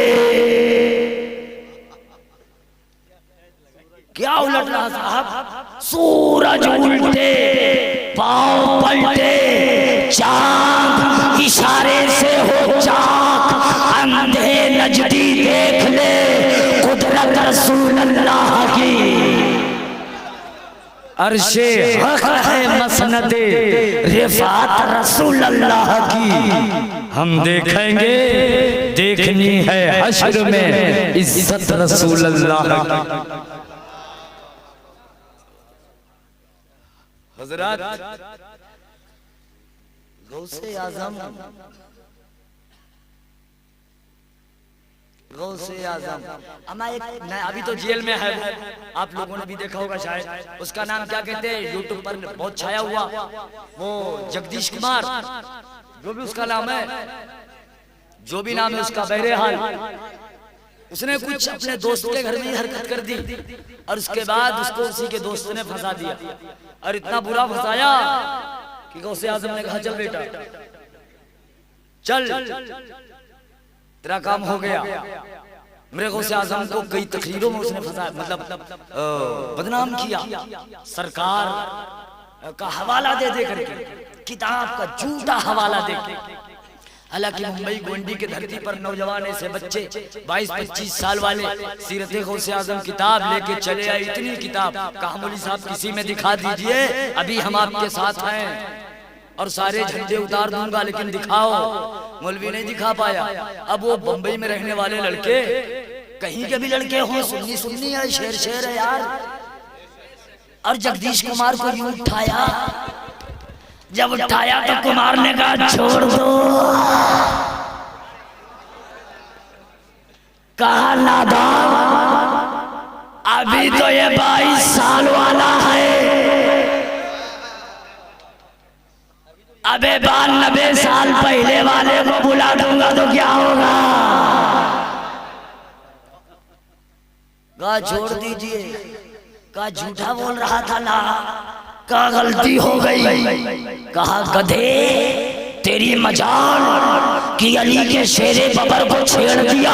क्या उलट रहा साहब? सूरज उल्टे, पांव पलटे, चांद इशारे से हो चाक, अंधे नजदी देख ले कुदरत रसूल अल्लाह की। अर्शे हक है मसनदे रिफात रसूल अल्लाह की। हम देखेंगे, देखनी है हश्र में इज्जत रसूल अल्लाह की। हज़रात, गौसे आज़म, गौसे आज़म अभी तो जेल में है, आप लोगों ने भी देखा होगा शायद। उसका नाम क्या कहते हैं? यूट्यूब पर बहुत छाया हुआ, वो जगदीश कुमार, जो भी उसका नाम है, जो भी नाम है उसका, बहरहाल उसने कुछ अपने दोस्त के घर में ही हरकत कर दी, और उसके बाद उसको उसी के दोस्त ने फंसा दिया, और इतना बुरा फंसाया कि गौसे आज़म ने कहा चल बेटा चल, तेरा काम हो गया। मेरे गौसे आज़म को कई तकरीरों में उसने फंसाया, मतलब बदनाम किया, सरकार का हवाला दे दे करके, किताब का झूठा हवाला दे के। हालांकि मुंबई गोंडी के धरती पर नौजवान ऐसे बच्चे 22-25 साल वाले सीरत गौसे आजम किताब लेके चले आए। इतनी किताब कहा मौलवी साहब किसी में दिखा दीजिए, अभी हम आपके साथ हैं और सारे झंडे उतार दूंगा, लेकिन दिखाओ। मौलवी नहीं दिखा पाया। अब वो बम्बई में रहने वाले लड़के, कहीं के भी लड़के हों, सुन्नी सुन्नी है, शेर शेर है यार, और जगदीश कुमार को यूं उठाया। जब उठाया तो कुमार ने कहा छोड़ दो, कहा नादान, अभी तो ये 22 साल वाला है, अबे 92 साल पहले वाले को बुला दूंगा तो क्या होगा। कहा छोड़ दीजिए, कहा झूठा बोल रहा था ना, कहा गलती हो गई। कहा गधे, तेरी मजाल कि अली के शेरे बबर को छेड़ दिया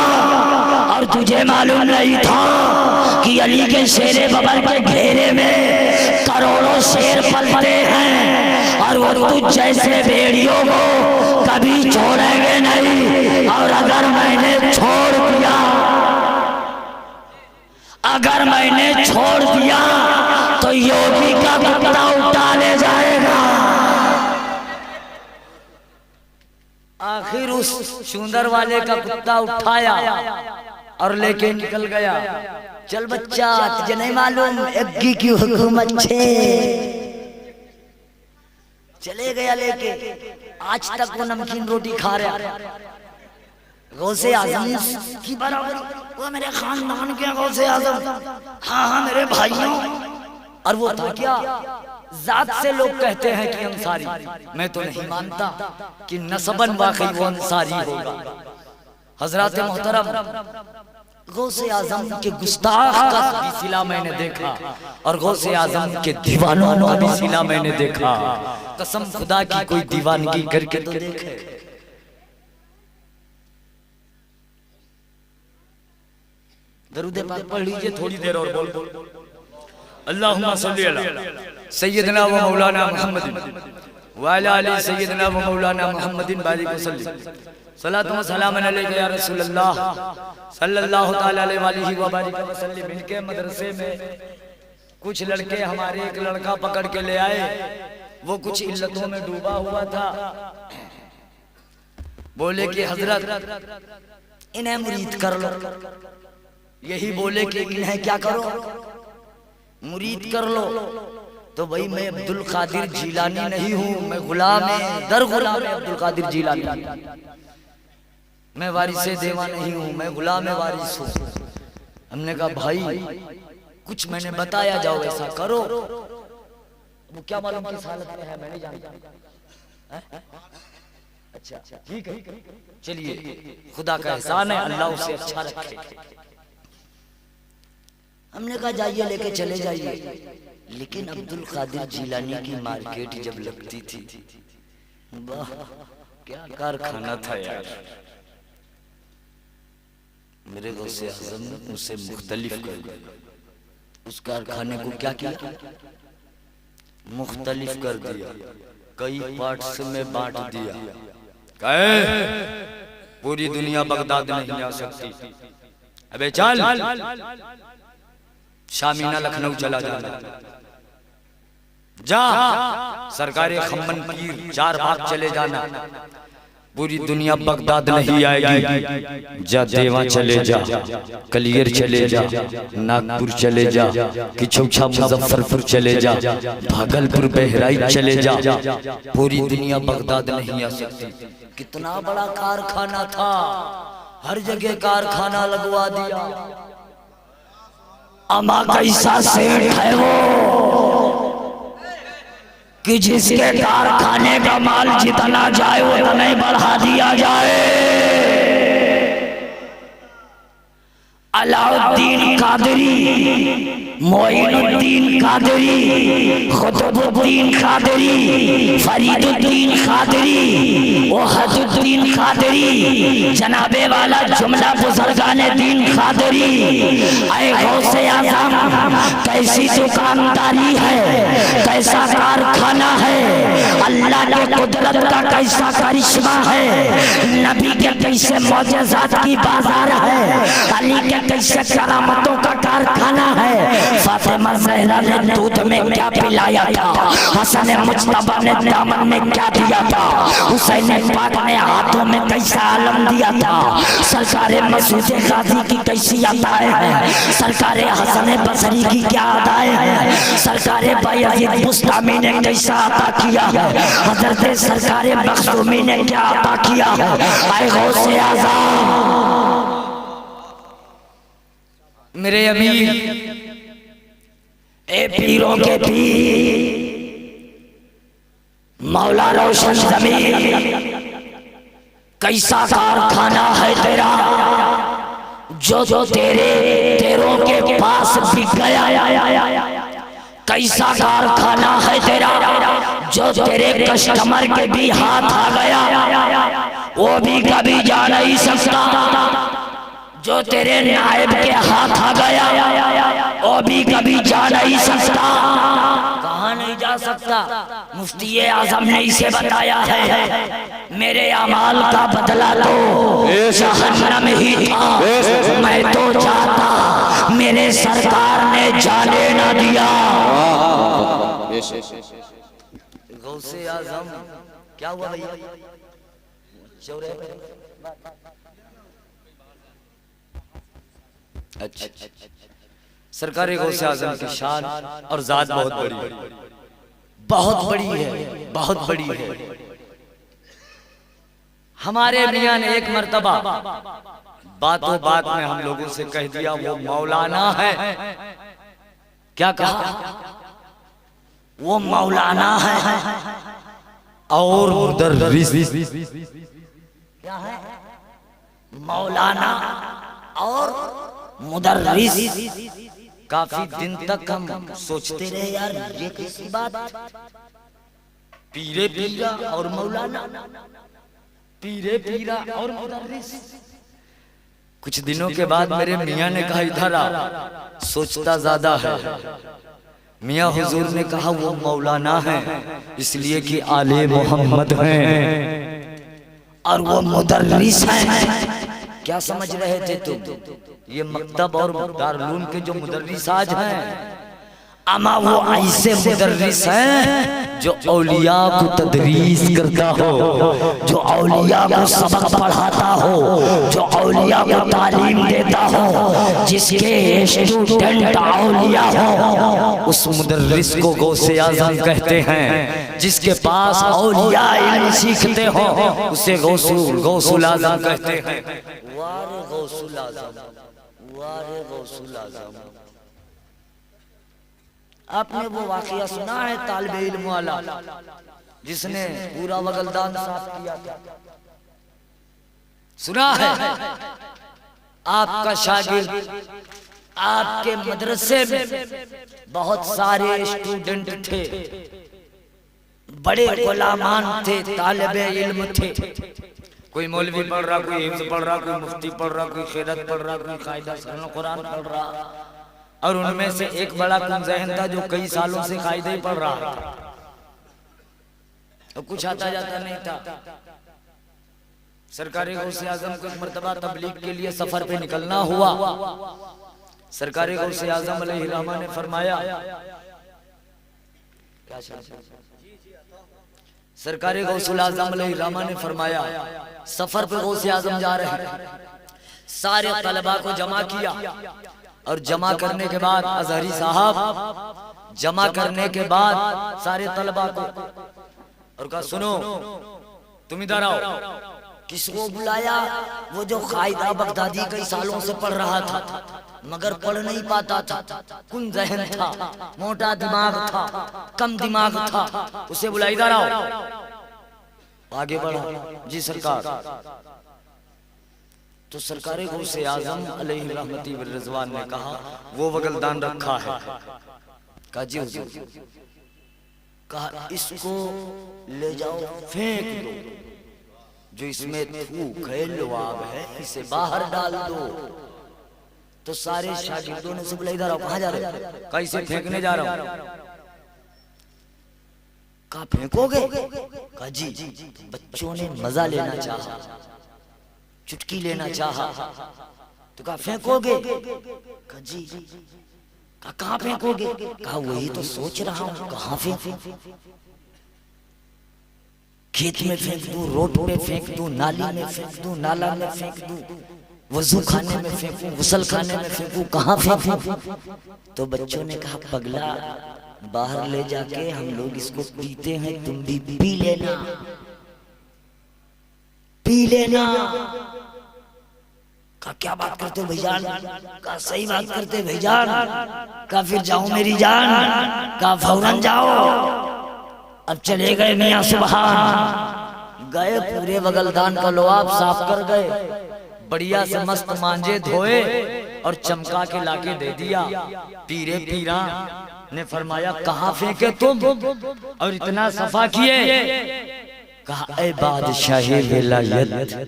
और तुझे मालूम नहीं था कि अली के शेरे बबर के घेरे में करोड़ों शेर पलते हैं और वो तुझ जैसे भेड़ियों को कभी छोड़ेंगे नहीं। और अगर मैंने छोड़ दिया, अगर मैंने छोड़ दिया तो योगी का कुत्ता उठा ले जाएगा। आखिर उस सुंदर वाले का कुत्ता उठाया और लेके निकल गया। चल बच्चा, तुझे नहीं मालूम एग्गी की हुकूमत छे। चले गया लेके, आज तक वो नमकीन रोटी खा रहा। गौसे आजम की बराबरी, वो मेरे खानदान के गौसे आजम, हाँ हाँ मेरे भाइयों। और वो था क्या, जात से लोग कहते हैं कि अंसारी, मैं तो नहीं मानता कि नसबन वाकई वो अंसारी होगा। हजरत मोहतरम गौसे आजम के गुस्ताख का भी सिला मैंने देखा और गौसे आजम के दीवानों का भी सिला मैंने देखा। कसम खुदा की कोई दीवानगी करके तो देखे। दरूद पाक पढ़ लीजिए थोड़ी देर और बोल। अल्लाहुम्मा सल्ली अला सय्यदना व मौलाना मुहम्मदिन व अला आलि सय्यदना व मौलाना मुहम्मदिन बारिक वसल्लम। सलातु व सलाम अलैका या रसूल अल्लाह सल्लल्लाहु तआला अलैहि व बारिक वसल्लम। इनके मदरसे में कुछ लड़के हमारे एक लड़का पकड़ के ले आए, वो कुछ इल्लतों में डूबा हुआ था। बोले कि हजरत इन्हें मुरीद कर लो। यही बोले कि इन्हें क्या करो, मुरीद कर लो। तो भाई मैं अब्दुल कादिर जिलानी नहीं हूँ, मैं गुलाम दर गुलाम अब्दुल कादिर जिलानी, मैं वारिसे देवा नहीं हूँ, मैं गुलाम वारिस हूँ। हमने कहा भाई कुछ मैंने बताया, जाओ ऐसा करो। वो क्या मालूम किस हालत में है मैं नहीं जानता। अच्छा ठीक है, चलिए खुदा का एहसान है, अल्लाह उसे अच्छा रखे। हमने कहा जाइए लेके चले जाइए। लेकिन अब्दुल कादिर जिलानी की मार्केट जब लगती थी, वाह क्या कारखाना था यार। मेरे गौसे आज़म ने उसे मुख्तलिफ कर दिया। उस कारखाने को क्या किया, मुख्तलिफ कर दिया, कई पार्ट्स में बांट दिया। कहे पूरी दुनिया बगदाद नहीं आ सकती, अबे चल शामीना लखनऊ चला जाना, जा सरकारी खम्मन पीर 4 बाग चले जाना, पूरी दुनिया बगदाद नहीं आएगी। जा देवा चले जा, कलियर चले जा, नागपुर चले जा, किचौछा मुजफ्फरपुर चले जा, भागलपुर बहराइच चले जा, पूरी दुनिया बगदाद नहीं आ सकती। कितना बड़ा कारखाना था, हर जगह कारखाना लगवा दिया। अमा कैसा सेठ है वो कि जिसके कारखाने का माल जितना जाए उतना ही बढ़ा दिया जाए। अलाउद्दीन कादरी मोइनुद्दीन कादरी, कुतुबुद्दीन कादरी, फरीदुद्दीन कादरी, वहदुद्दीन कादरी, जनाबे वाला जुमला बुजुर्गाने दीन कादरी। ऐ गौसे आज़म, कैसी दुकानदारी है, कैसा कारखाना है, अल्लाह के कुदरत का कैसा करिश्मा है, नबी के कैसे मौजज़ात की बाजार है, अली के कैसे करामतों का कारखाना है। फातिमा ज़हरा ने दूध में क्या पिलाया था, हसन मुज्तबा ने दामन में क्या दिया था, हुसैन पाक ने हाथों में कैसा आलम दिया था, सरकार मसूद गाजी की कैसी अताएं हैं, सरकार हसन बसरी की क्या अदाएं हैं, सरकार बायज़ीद बुस्तामी ने कैसा अता किया है, हज़रत सरकार मखदूमी ने क्या अता किया है। ऐ गौसे आज़म, मेरे अमीर, ए पीरों के पीर, मौला रोशन ज़मीर, कैसा कारखाना है तेरा जो तेरों के पास बिक गया, कैसा कारखाना है तेरा जो तेरे कस्टमर के भी हाथ आ गया, वो भी कभी जा नहीं सकता, जो तेरे नायब के हाथ आ गया वो भी कभी जा नहीं सकता। कहाँ नहीं जा सकता? मुफ्ती आज़म ने इसे बताया है, मेरे अमाल का बदला तो जहन्नम ही था, मैं तो चाहता मेरे सरकार ने जाने न दिया। गौसे आज़म क्या हुआ भैया? अच्छा, सरकार गौसे आज़म की शान और जात बहुत बड़ी है, बहुत बड़ी है, बहुत बड़ी है। हमारे मियां ने एक मर्तबा बातों बात में हम लोगों से कह दिया वो मौलाना है। क्या कहा? वो मौलाना है और मुदर्रिस। क्या है? मौलाना और मुदर्रिस। काफी दिन तक हम सोचते रहे यार ये कैसी बात, पीरे पीरा और मौलाना, पीरे पीरा और मुदर्रिस। कुछ दिनों के बाद मेरे मियाँ ने कहा इधर आ, सोचता ज्यादा है। मियाँ हुजूर ने कहा वो मौलाना है इसलिए कि आले मोहम्मद हैं और वो मुदर्रिस हैं। क्या समझ रहे थे तुम? ये मकतब और दारुल के जो मुदर्रिस आज हैं, अमा वो ऐसे मुदर्रिस हैं जो औलिया को तदरीस करता हो, जो औलिया को सबक पढ़ाता हो, जो औलिया को तालीम देता हो, जिसके स्टूडेंट औलिया हो, उस मुदर्रिस को गौसे आज़म कहते हैं। जिसके पास औलिया इल्म सीखते हो उसे गौसुल आज़म कहते हैं। वारे गौसुल आज़म, वारे गौसुल आज़म। आपने वो वाकया सुना है तालिबे इल्म वाला जिसने पूरा वगलदान साफ किया था? सुना है? आपका शागिर्द आपके मदरसे में बहुत सारे स्टूडेंट थे, बड़े गुलामान थे, तालिबे इल्म थे। कोई मौलवी पढ़ रहा, कोई हिफ्ज़ पढ़ रहा, कोई मुफ्ती पढ़ रहा, कोई खैरत पढ़ रहा, कोई कायदा कुरान पढ़ रहा, और उनमें से एक बड़ा कुंज़हन था जो कई सालों से कायदे ही पढ़ रहा था, तो कुछ आता जाता नहीं था। सरकार गौसे आज़म को एक मर्तबा तबलीग के लिए सफर पे निकलना हुआ। सरकार गौसे आज़म अलैहिर्रहमा ने फरमाया, सरकार गौसुल आज़म अलैहिर्रहमा ने फरमाया सफर पे गौसे आज़म जा रहे हैं। सारे तलबा को जमा किया और जमा करने के बाद अज़हरी साहब जमा करने के बाद सारे तलबा को और कहा सुनो तुम इधर आओ। किसको बुलाया? वो जो कायदा बगदादी कई सालों से पढ़ रहा था मगर पढ़ नहीं पाता था, कुन ज़हन था, मोटा दिमाग था, कम दिमाग था, उसे बुला इधर आओ। आगे बढ़ा। जी सरकार। तो सरकार गौसे आजम अलैहि रहमती व रिजवान ने कहा वो वगलदान रखा है। कहा जी हुजूर। कहा इसको ले जाओ फेंक दो, जो इसमें थूक है लुआब है इसे बाहर डाल दो। तो सारे शागिर्दों ने से बोला इधर आओ, कहाँ जा रहे हो? कहा इसे फेंकने जा रहा हूं। कहा फेंकोगे? कहा जी। बच्चों ने मजा लेना चाहा, चुटकी लेना चाहा, तो कहा फेंकोगे? कहा जी। कहा कहाँ फेंकोगे? कहा वही तो सोच रहा हूं, कहाँ फेंकूं? खेत में फेंक दूं, रोड पे फेंक दूं, नाली में फेंक दूं, नाला में फेंक दूं, वजू खाने में फेंकूं, गुसल खाने में फेंकूं, कहाँ फेंकूं? तो बच्चों ने कहा पगला, बाहर ले जाके हम लोग इसको पीते हैं, तुम भी पी लेना, पी लेना। कहा क्या बात करते हो भाईजान? कहा सही बात करते भाईजान। कहा फिर जाओ मेरी जान। कहा फौरन जाओ। अब चले गए मियां सुबहान, गए पूरे बगलदान का लुआब साफ कर गए, बढ़िया से मस्त मांजे धोए और चमका के लाके दे दिया। पीरे पीरा ने फरमाया कहाँ फेंके तुम और इतना सफा किए? कहा ऐ बादशाह विलायत,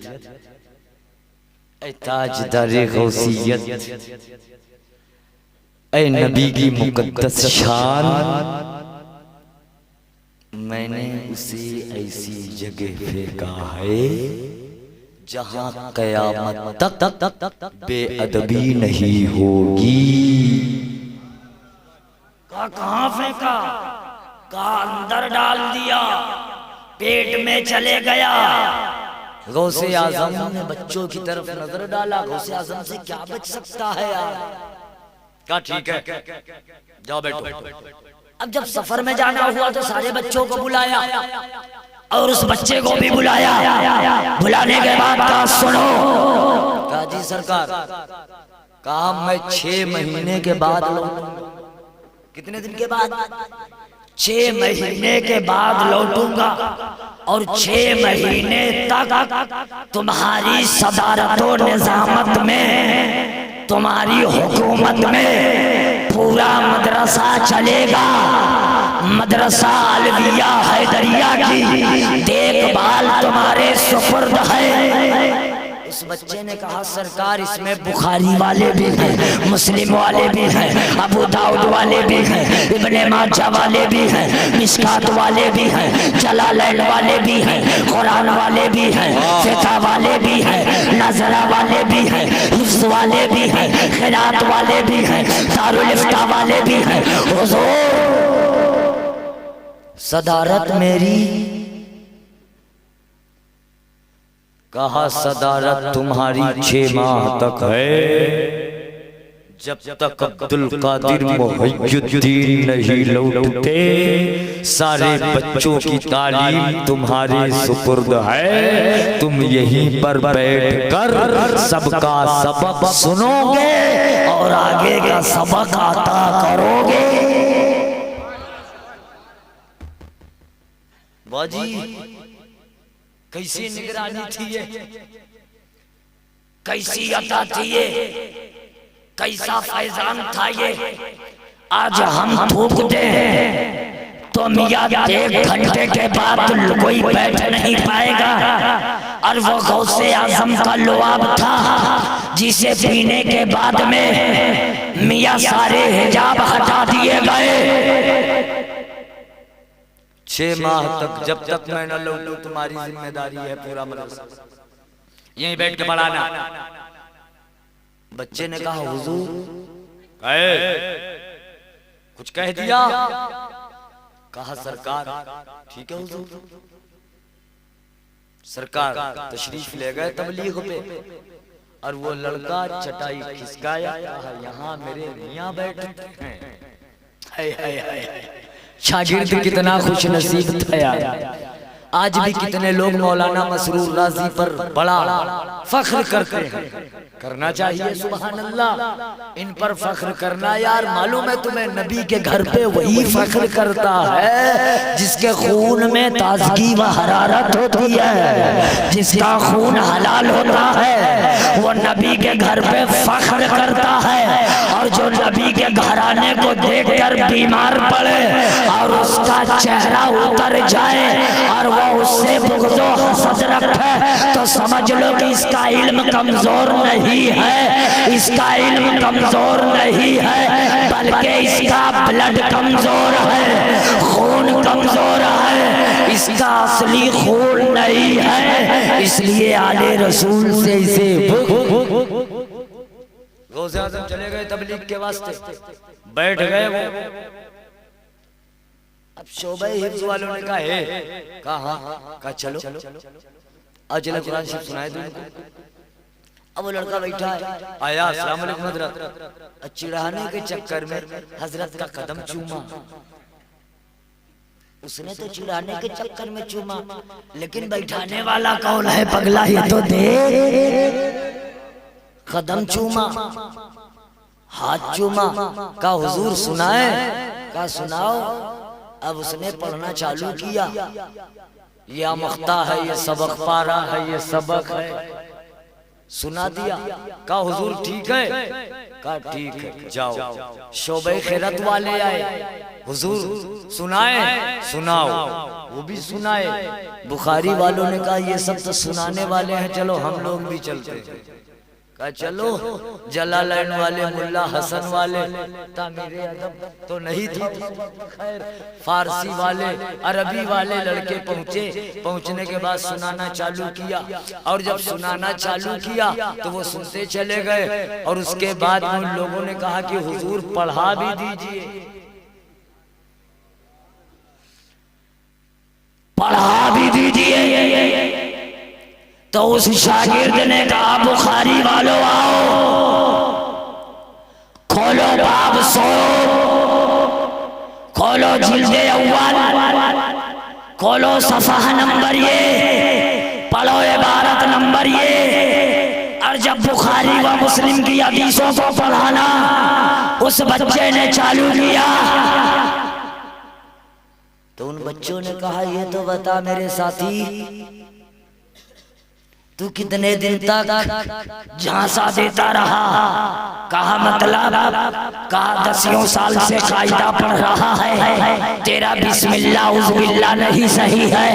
ऐ ताजदार गौसियत, ऐ नबी की मुकद्दस शान, मैंने उसे ऐसी जगह फेंका है जहां कयामत तक बेअदबी नहीं होगी। कहाँ फेंका? कहा अंदर डाल दिया, पेट में चले गया। गौसे आजम ने बच्चों की तरफ नजर डाला, गौसे आजम से क्या बच सकता है यार? कहा ठीक है जाओ बैठो। अब जब सफर में जाना हुआ तो सारे बच्चों को बुलाया और उस बच्चे को भी बुलाया। बुलाने के बाद कहा सुनो। कहा जी सरकार। कहा मैं 6 महीने के बाद लौटूंगा। कितने दिन के बाद? 6 महीने के बाद लौटूंगा और 6 महीने तक तुम्हारी सदारत और निजामत में, तुम्हारी हुकूमत में पूरा मदरसा चलेगा। मदरसा अलविया हैदरिया की देखभाल तुम्हारे सुपुर्द है। उस बच्चे ने कहा सरकार इसमें बुखारी वाले भी हैं, मुस्लिम वाले भी हैं, अबू दाऊद वाले भी हैं, इब्ने माजा वाले भी हैं, मिशकात वाले भी हैं, जलालैन वाले भी हैं, कुरान वाले भी हैं, फिक़ह वाले भी हैं, नज़रा वाले भी हैं, हिफ्ज़ वाले भी हैं, क़िराअत वाले भी हैं, दारुल इफ्ता वाले भी हैं। हुज़ूर सदारत मेरी। कहा सदारत तुम्हारी 6 माह तक है, जब तक अब्दुल कादिर मुहय्यिद्दीन नहीं लौटते सारे बच्चों की तालीम तुम्हारे सुपुर्द है। तुम यहीं पर बैठ कर सबका सबक सुनोगे और आगे का सबक अता करोगे। बाजी कैसी निगरानी थी ये, कैसी अता थी ये, कैसा फैजान था ये। आज हम थूकते हैं तो मियां 1 घंटे के बाद कोई बैठ नहीं पाएगा। और वो गौसे आजम का लुआब था जिसे पीने के बाद में मियां सारे हिजाब हटा दिए गए। 6 माह तक जब तक मैं न लौटूं तुम्हारी जिम्मेदारी है पूरा मदरसा यहीं बैठ के पढ़ाना। बच्चे ने कहा हुजूर कुछ कह दिया? कहा सरकार ठीक है हुजूर। सरकार तशरीफ ले गए तबलीग पे और वो लड़का चटाई खिसकाया, कहा यहाँ मेरे मियां बैठते हैं। शागिर्द कितना खुश नसीब था यार। आज भी कितने लोग मौलाना मसरूर राजी पर बड़ा फख्र करते हैं। करना चाहिए। सुभान अल्लाह, इन पर फख्र करना। यार मालूम है तुम्हें, नबी के घर पे वही फख्र करता है जिसके खून में ताजगी व हरारत होती है, जिसका खून हलाल होता है वो नबी के घर पे फख्र करता है। और जो नबी के घराने को देखकर बीमार पड़े और उसका चेहरा उतर जाए और वो उससे बुग़्ज़ व हसद रखे तो समझ लो कि इसका इल्म कमजोर नहीं है, इसका इल्म कमजोर नहीं है, बल्कि इसका ब्लड कमजोर है, खून कमजोर है, इसका असली खून नहीं है। इसलिए आले रसूल से इसे गौसे आज़म चले गए तबलीग के वास्ते, बैठ गए वो। अब शोबे हिफ्ज़ वालों ने कहा चलो आज कुरान शरीफ सुनाए दो उनको। अब वो लड़का बैठा है, आया अस्सलाम वालेकुम हज़रत, चिढ़ाने के चक्कर में हजरत का कदम चूमा। उसने तो चिढ़ाने के चक्कर में चूमा, लेकिन बैठाने वाला कौन है पगला, ये तो दे। कदम चूमा, हाथ चूमा, का हुजूर सुनाए, का सुनाओ। अब उसने पढ़ना चालू किया, ये आमख्ता है, ये सबक पारा है, ये सबक है, सुना दिया। का हुजूर ठीक है, का ठीक है, जाओ। शोबे खैरत वाले आए, हुजूर सुनाए, सुनाओ, वो भी सुनाए। बुखारी वालों ने कहा ये सब तो सुनाने वाले हैं, चलो हम लोग भी चलते हैं। कहा चलो। जलालैन वाले, मुल्ला हसन वाले, तामीरे अदब तो नहीं थी, खैर फारसी वाले, अरबी वाले लड़के पहुंचे। पहुंचने के बाद सुनाना चालू किया, और जब सुनाना चालू किया तो वो सुनते चले गए। और उसके बाद उन लोगों ने कहा कि हुजूर पढ़ा भी दीजिए, पढ़ा भी दीजिए। तो उस शागिर्द ने कहा बुखारी वालों आओ, खोलो बाब 100, खोलो जिल्दे अव्वल, खोलो सफ़हा नंबर ये, पढ़ो इबारत नंबर ये। और जब बुखारी व मुस्लिम की हदीसों को पढ़ाना उस बच्चे ने चालू किया तो उन बच्चों ने कहा ये तो बता मेरे साथी, तू कितने दिन तक झांसा देता रहा? कहा मतलब? कहा 10 साल से कायदा पढ़ रहा है, तेरा बिस्मिल्लाह उज़्बिल्लाह नहीं सही है।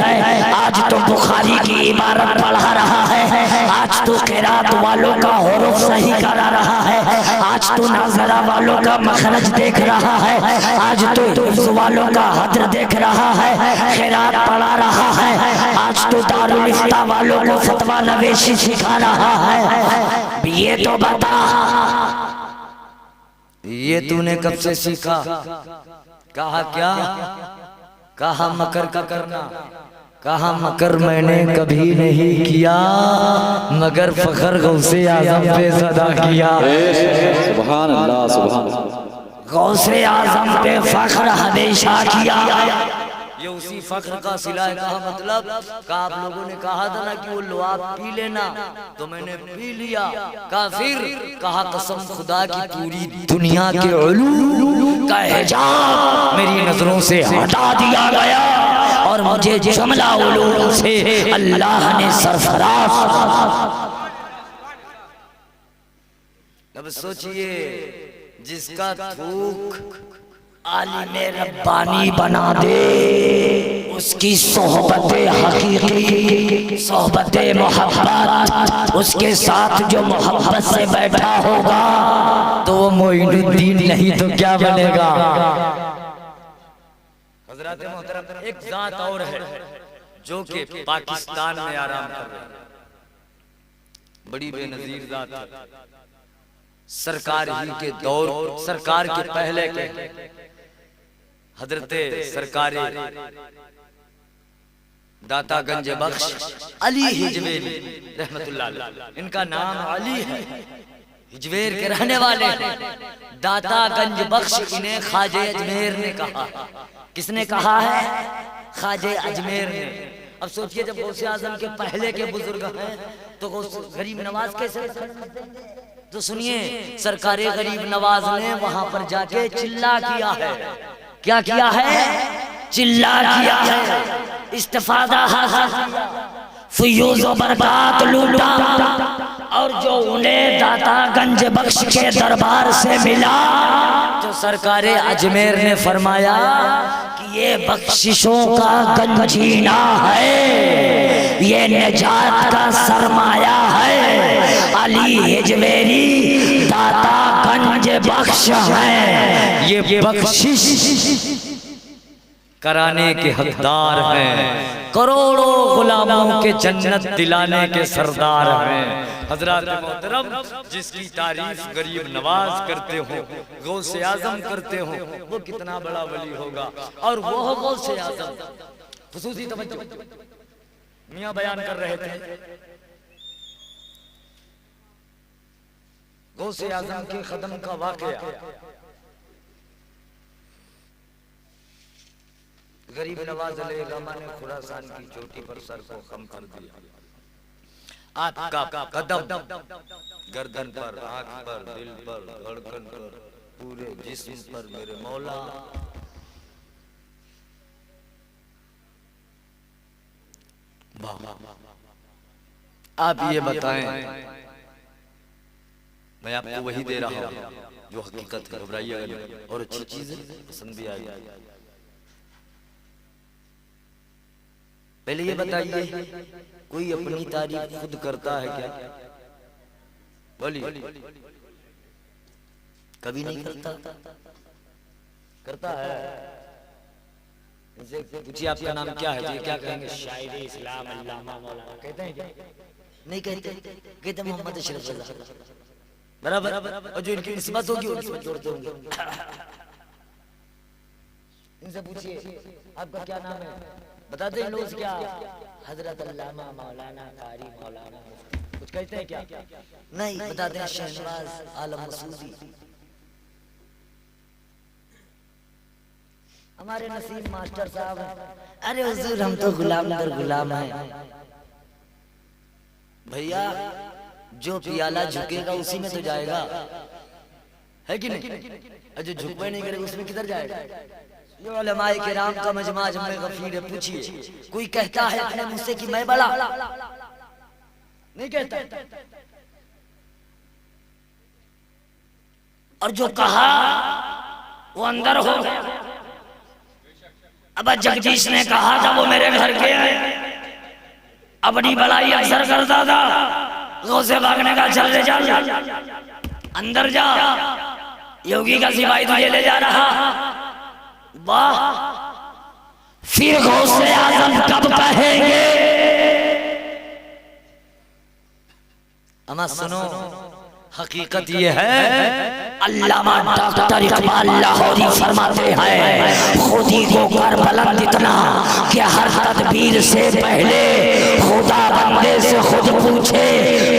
आज तो बुखारी की इबारत पढ़ा रहा है, आज तो क़िरात वालों का हुरूफ सही करा रहा है, आज तो नाज़रा वालों का मखरज देख रहा है, आज तो हिफ्ज़ वालों का हद्र देख रहा है, क़िरात पढ़ा रहा है, आज तो दारुल इफ्ता वालों को फतवा नवेशी सिखा रहा है। ये तो बता, ये तूने कब से सीखा? कहा क्या? कहा मकर का करना। कहा मकर मैंने कभी नहीं किया, मगर फखर गौसे आजम पे सदा किया। सुभान अल्लाह, सुभान अल्लाह। गौसे आजम पे फख्र हमेशा किया। ये उसी फख्र का सिला है। कहा मतलब? कहा आप लोगों ने कहा था ना कि वो लुआब पी लेना, तो मैंने पी लिया। कहा फिर? कहा कसम खुदा की पूरी दुनिया के उलूम का हिजाब मेरी नजरों से हटा दिया गया और मुझे जुमला उलूम से अल्लाह ने सरफराज। अब सोचिए, जिसका थूक आलिमे रब्बानी बना दे, उसकी सोहबते हकीकी, सोहबते मोहब्बत, उसके साथ जो मोहब्बत से बैठा होगा तो वो मोइनुद्दीन नहीं तो क्या बनेगा? हज़रात मोहतरम, एक जात और है जो कि पाकिस्तान में आराम कर रही है, बड़ी बेनजीर जात है। सरकार ही के दौर, सरकार के पहले के हजरते सरकारे दाता गंज बख्श अली हिजवेरी रहमतुल्लाह अलैह, इनका नाम अली है, हिजवेर के रहने वाले हैं। दाता गंज बख्श इन्हें ख्वाजे अजमेर ने कहा। किसने कहा है? ख्वाजे अजमेर ने। अब सोचिए जब गौसे आजम के पहले के बुजुर्ग हैं तो गरीब नवाज कैसे? तो सुनिए, सरकारे गरीब नवाज ने वहां पर जाके चिल्ला किया है। क्या किया है? चिल्ला किया है, इस्तिफादा हासिल, फयूज़ व बरकत लूटा, और जो उन्हें दाता गंज बख्श के दरबार से मिला तो सरकारे अजमेर ने फरमाया कि ये बख्शिशों का गंजीना है, ये निजात का सरमाया है। अली हिजवेरी दाता गंज बख्श है, ये बख्शिश कराने के हकदार हैं, करोड़ों गुलामों के जन्नत दिलाने के सरदार हैं। हजरत मोहतरम, जिसकी तारीफ गरीब नवाज करते हो, गौसे आजम करते हो, वो कितना बड़ा वली होगा। और वो हो गौसे आजम। खुसूसी तवज्जो, मियां बयान कर रहे थे गौसे आजम के कदम का वाकया। गरीब नवाज अलैहिस्सलाम ने खुरासान की चोटी पर सर को खम कर दिया। आपका कदम गर्दन पर, आंख पर, दिल पर, धड़कन पर, पूरे जिस्म पर मेरे मौला। आप ये बताएं, मैं आपको वही दे रहा हूं जो हकीकत है, घबराइएगा नहीं, और अच्छी चीज है, पसंद भी आएगी। पहले ये बताइए, कोई अपनी तारीफ खुद करता है क्या? बोलिए। कभी नहीं करता? करता है? इनसे पूछिए आपका नाम क्या है, ये क्या कहेंगे? शायर इस्लाम अल्लामा मौलाना कहते हैं क्या? नहीं कहते, कहते मोहम्मद अशरफ रज़ा। बराबर। और जो इनकी निस्बत होगी उनको जोड़ते होंगे। इनसे पूछिए आपका क्या नाम है, बताते हैं लोग क्या? हजरत अल्लामा मौलाना कारी मौलाना। कुछ कहते हैं क्या? नहीं। बताते हैं शहनवाज आलम मसूदी। हमारे नसीब मास्टर साहब, अरे हुजूर हम तो गुलाम दर गुलाम हैं। भैया, जो पियाला झुकेगा उसी में तो जाएगा, है कि नहीं? जो झुकवे नहीं करेगा उसमें किधर जाएगा? ये उलमाए किराम का मजमा में गफीर है। पूछिए, कोई कहता है अपने मुंह से कि मैं बड़ा? नहीं कहता। और जो कहा वो अंदर हो गया। अब जगदीश ने कहा था वो मेरे घर के हैं, अपनी बड़ाई अक्सर करता था, गौसे भागने का चल ले जा, अंदर जा, योगी का सिपाही तुझे ले जा रहा। वाह, फिर गौसे आजम कब कहेंगे? अमा सुनो, हकीकत ये है, अल्लामा डॉक्टर इकबाल लाहौरी फरमाते हैं, खुदी को कर बुलंद इतना कि हर तदबीर से पहले खुदा बंदे से खुद पूछे,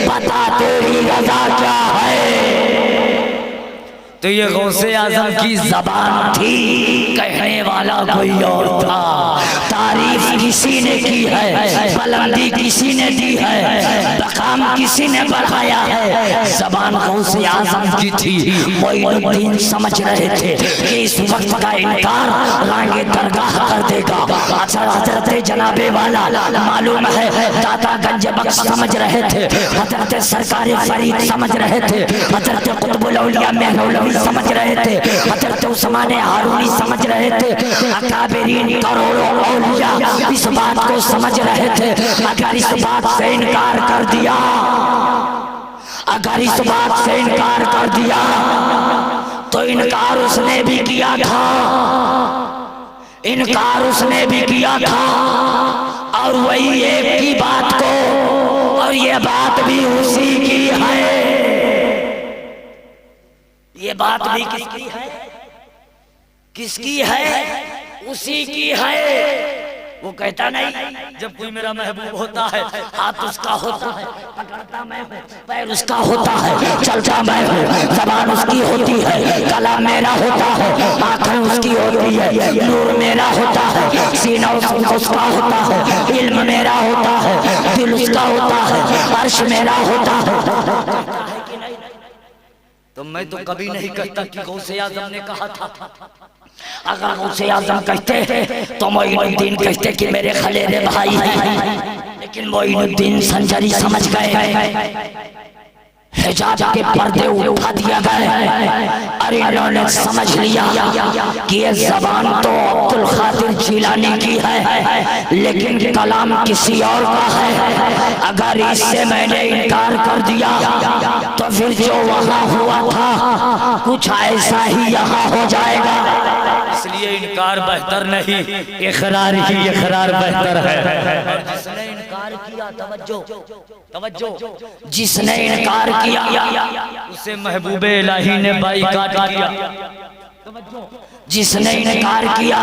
बता तेरी रज़ा क्या है। तो ये गौसे आजम की जबान थी, कहने वाला कोई और था। तारीफ किसी ने की है, बुलंदी किसी ने दी है, मकाम किसी ने बढ़ाया है, जबान गौसे आजम की थी। मोइनुद्दीन समझ रहे थे कि इस वक्त का इनकार लांगे दरगाह कर देगा। हजरत जनाबे वाला मालूम है, दाता गंज बख्श समझ रहे थे, हजरत सरकार फरीद समझ रहे थे, हजरत कुतुबुल औलिया महमूद समझ रहे थे, हजरत उस्मान हारूनी समझ रहे थे, अकाबरीन करोड़ों औलिया इस बात को समझ रहे थे। अगर इस बात से इनकार कर दिया, अगर इस बात से इनकार कर दिया तो इनकार उसने भी किया था, इनकार उसने भी किया था, और वही एक की बात को, और ये बात भी उसी की है। ये बात भी किसकी है? किसकी है? उसी की है। वो कहता नहीं, जब कोई मेरा महबूब होता है, हाथ उसका होता है, पकड़ता मैं हूँ, पैर उसका होता है, चलता मैं हूँ, ज़बान उसकी होती है, कलाम मेरा होता है, आँखें उसकी होती है, नूर मेरा होता है, सीना उसका होता है, इल्म मेरा होता है, दिल उसका होता है, अर्श मेरा होता है। तो मैं तो कभी नहीं कहता कि गौसे आज़म ने कहा था। अगर गौसे आज़म कहते तो मोइनुद्दीन कहते कि मेरे खलेरे भाई हैं, लेकिन मोइनुद्दीन संजरी समझ गए, हिजाब के पर्दे उठा दिया गया। अरे इन्होंने समझ लिया कि ये जबान तो अब्दुल खादिर जिलानी की है, लेकिन कलाम किसी और का है। अगर इससे मैंने इनकार कर दिया तो फिर जो वहाँ हुआ था कुछ ऐसा ही यहाँ हो जाएगा। इसलिए इनकार बेहतर नहीं, इकरार ही इकरार बेहतर है। जिसने इनकार किया, तवज्जो तवज्जो, जिसने इनकार किया उसे महबूबे इलाही ने बाइकाट किया। जिसने इनकार किया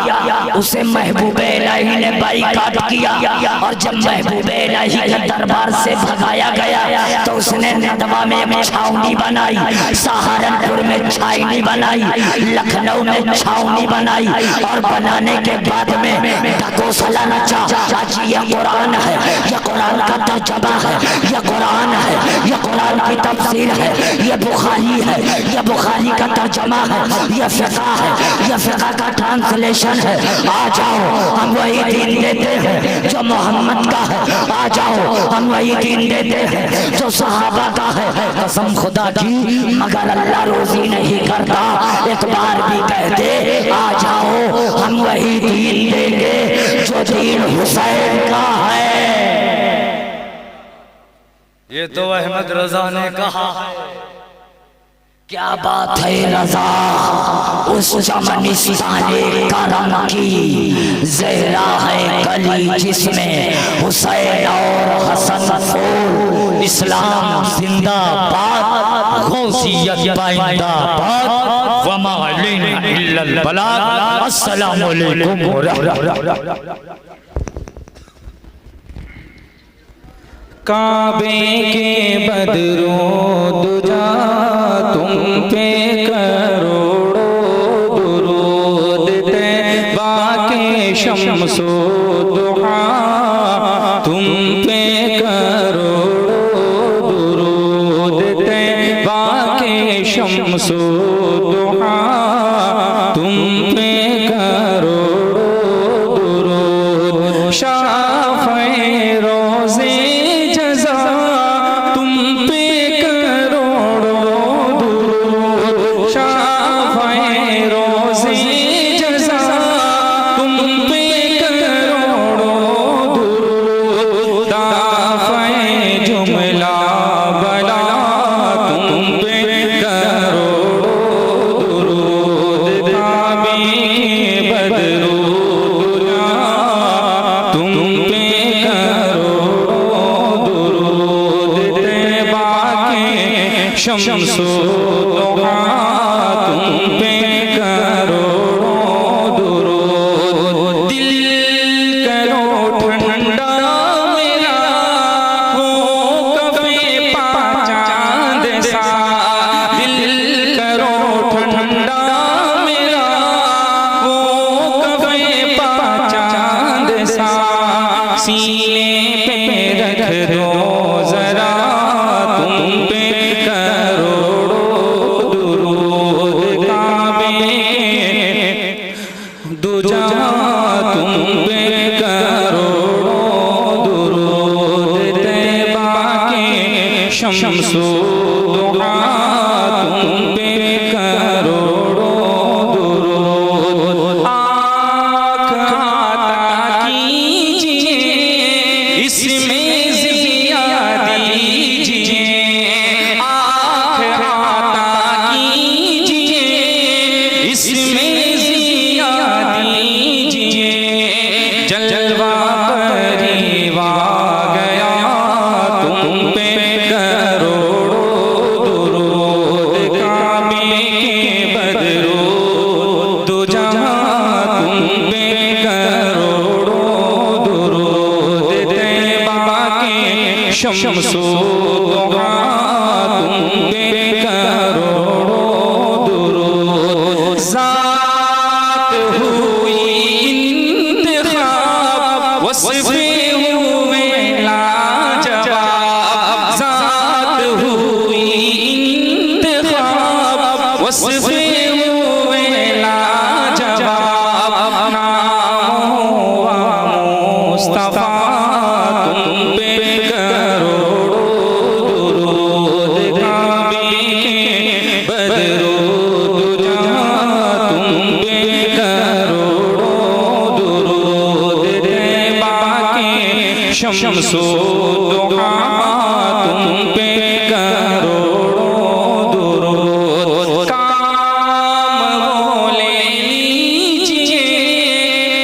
उसे महबूबे इलाही ने बाइकाट किया, और जब महबूबे इलाही के दरबार से भगाया गया तो उसने नदवा में छावनी बनाई, सहारनपुर में छावनी बनाई, लखनऊ में छावनी बनाई, और बनाने के बाद में ढकोसला नचा। ये कुरान है, ये कुरान का तर्जुमा है, ये कुरान है, ये कुरान की तफसीर है, ये बुखारी है, ये बुखारी का तर्जुमा है, ये फिक़ह है, ये फिक़ह का ट्रांसलेशन है। आ जाओ हम वही दीन देते हैं जो मोहम्मद का है, आ जाओ हम वही दीन देते हैं जो सहाबा का है। कसम खुदा की मगर अल्लाह रोजी नहीं करता, एक बार भी कहते आ जाओ हम वही दीन देंगे जो दीन हुसैन का है। ये तो अहमद रजा ने कहा। क्या बात है रजा, उस चमनिस्ताने करम की ज़हरा है गली जिसमें हुसैन और हसन फूल। इस्लाम जिंदाबाद, गौसियत पाइंदाबाद, वमा अलैना इल्लल बलाग। अस्सलामु अलैकुम व रहमतुल्लाह। काबे के बदरो दुजा तुम पे करोड़ों दुरूद, तैबा के शम्सो दुहा तुम पे करोड़ों दुरूद, तैबा के शम्सो दुहा तुम पे करोड़ों दुरूद। शाफ़े रोज़े शम्सो दुहा तुम पे करोड़ों दुरूद। दिल करो ठंडा मेरा हो कभी चांद सा, दिल करो ठंडा मेरा हो कभी चांद सा, सीने पे रख दो जरा तुम पे करोड़ों दुरूद। शम्सो दुहा तुम पे करोड़ों दुरूद। ज़ात हुई इंतखाब वस्फ़े हुए लाजवाब। ज़ात हुई इंतखाब वस्फ़े हुए लाजवाब। नामो मुस्तफ़ा तुम पे करोड़ों दुरूद। काबे के बदरो दुजा तुम पे करोड़ों दुरूद। तैबा के शम्सो दुहा तुम पे करोड़ों दुरूद। काम वो ले लीजिए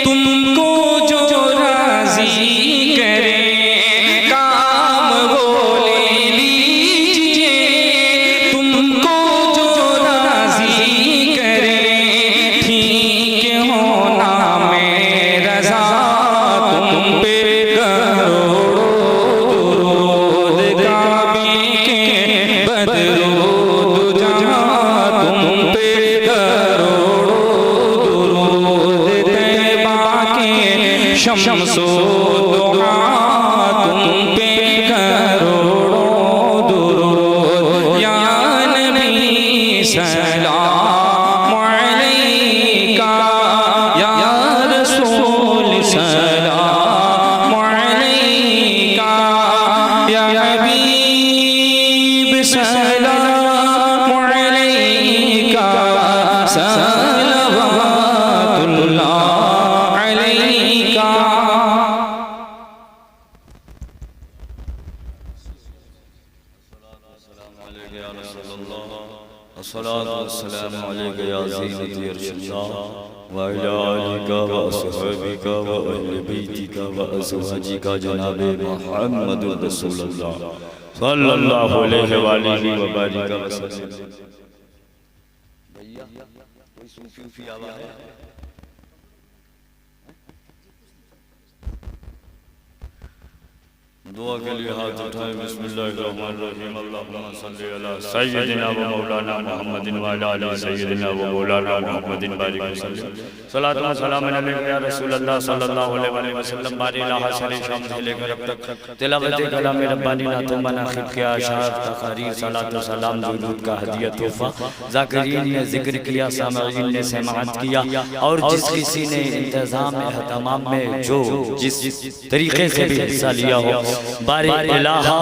तुमको जो राज़ी करे। काम वो ले लीजिए तुमको जो राज़ी करे। ठीक हो नाम रज़ा तुम पे करोड़ों दुरूद। काबे के बदरो दुजा तुम पे करोड़ों दुरूद। तैबा के शम्सो दुहा तुम पे करोड़ों दुरूद। या नबी सलाम अलैका, या रसूल सलाम अलैका, या हबीब सलाम अलैका, सलवातुल्लाह अलैका। अस्सलातु वस्सलामु अलैका या ज़ीनती अर्शिल्लाह व अला आलिका व अस्हाबिका व अहले बैतिका व अज़वाजिका जनाबे मुहम्मदुर रसूलुल्लाह सल्लल्लाहु अलैहि व आलिहि व बारिक वसल्लम। भैया कोई सूफी आवा है? दुआ के लिए हाथ उठाए। बिस्मिल्लाहिर्रहमानिर्रहीम। अल्लाहुम्मा सल्ली अला सय्यिदिना व मौलाना मुहम्मदिन व अला आलि सय्यिदिना व मौलाना मुहम्मदिन बारिक वसल्लम। सलातु व सलाम अलैका या रसूलल्लाह सल्लल्लाहु अलैहि वसल्लम। बारी लाहा सरे शाम से लेकर अब तक तिलावत कलाम रब्बानी नातों मनाखिब के आशार तकारीर सलातु सलाम दुरूद का हदिया तोहफा ज़ाकिरीन ने जिक्र किया, सामईन ने समाअत किया और जिस किसी ने इंतज़ाम एहतमाम में जो जिस तरीके से भी हिस्सा लिया हो, बारे इलाहा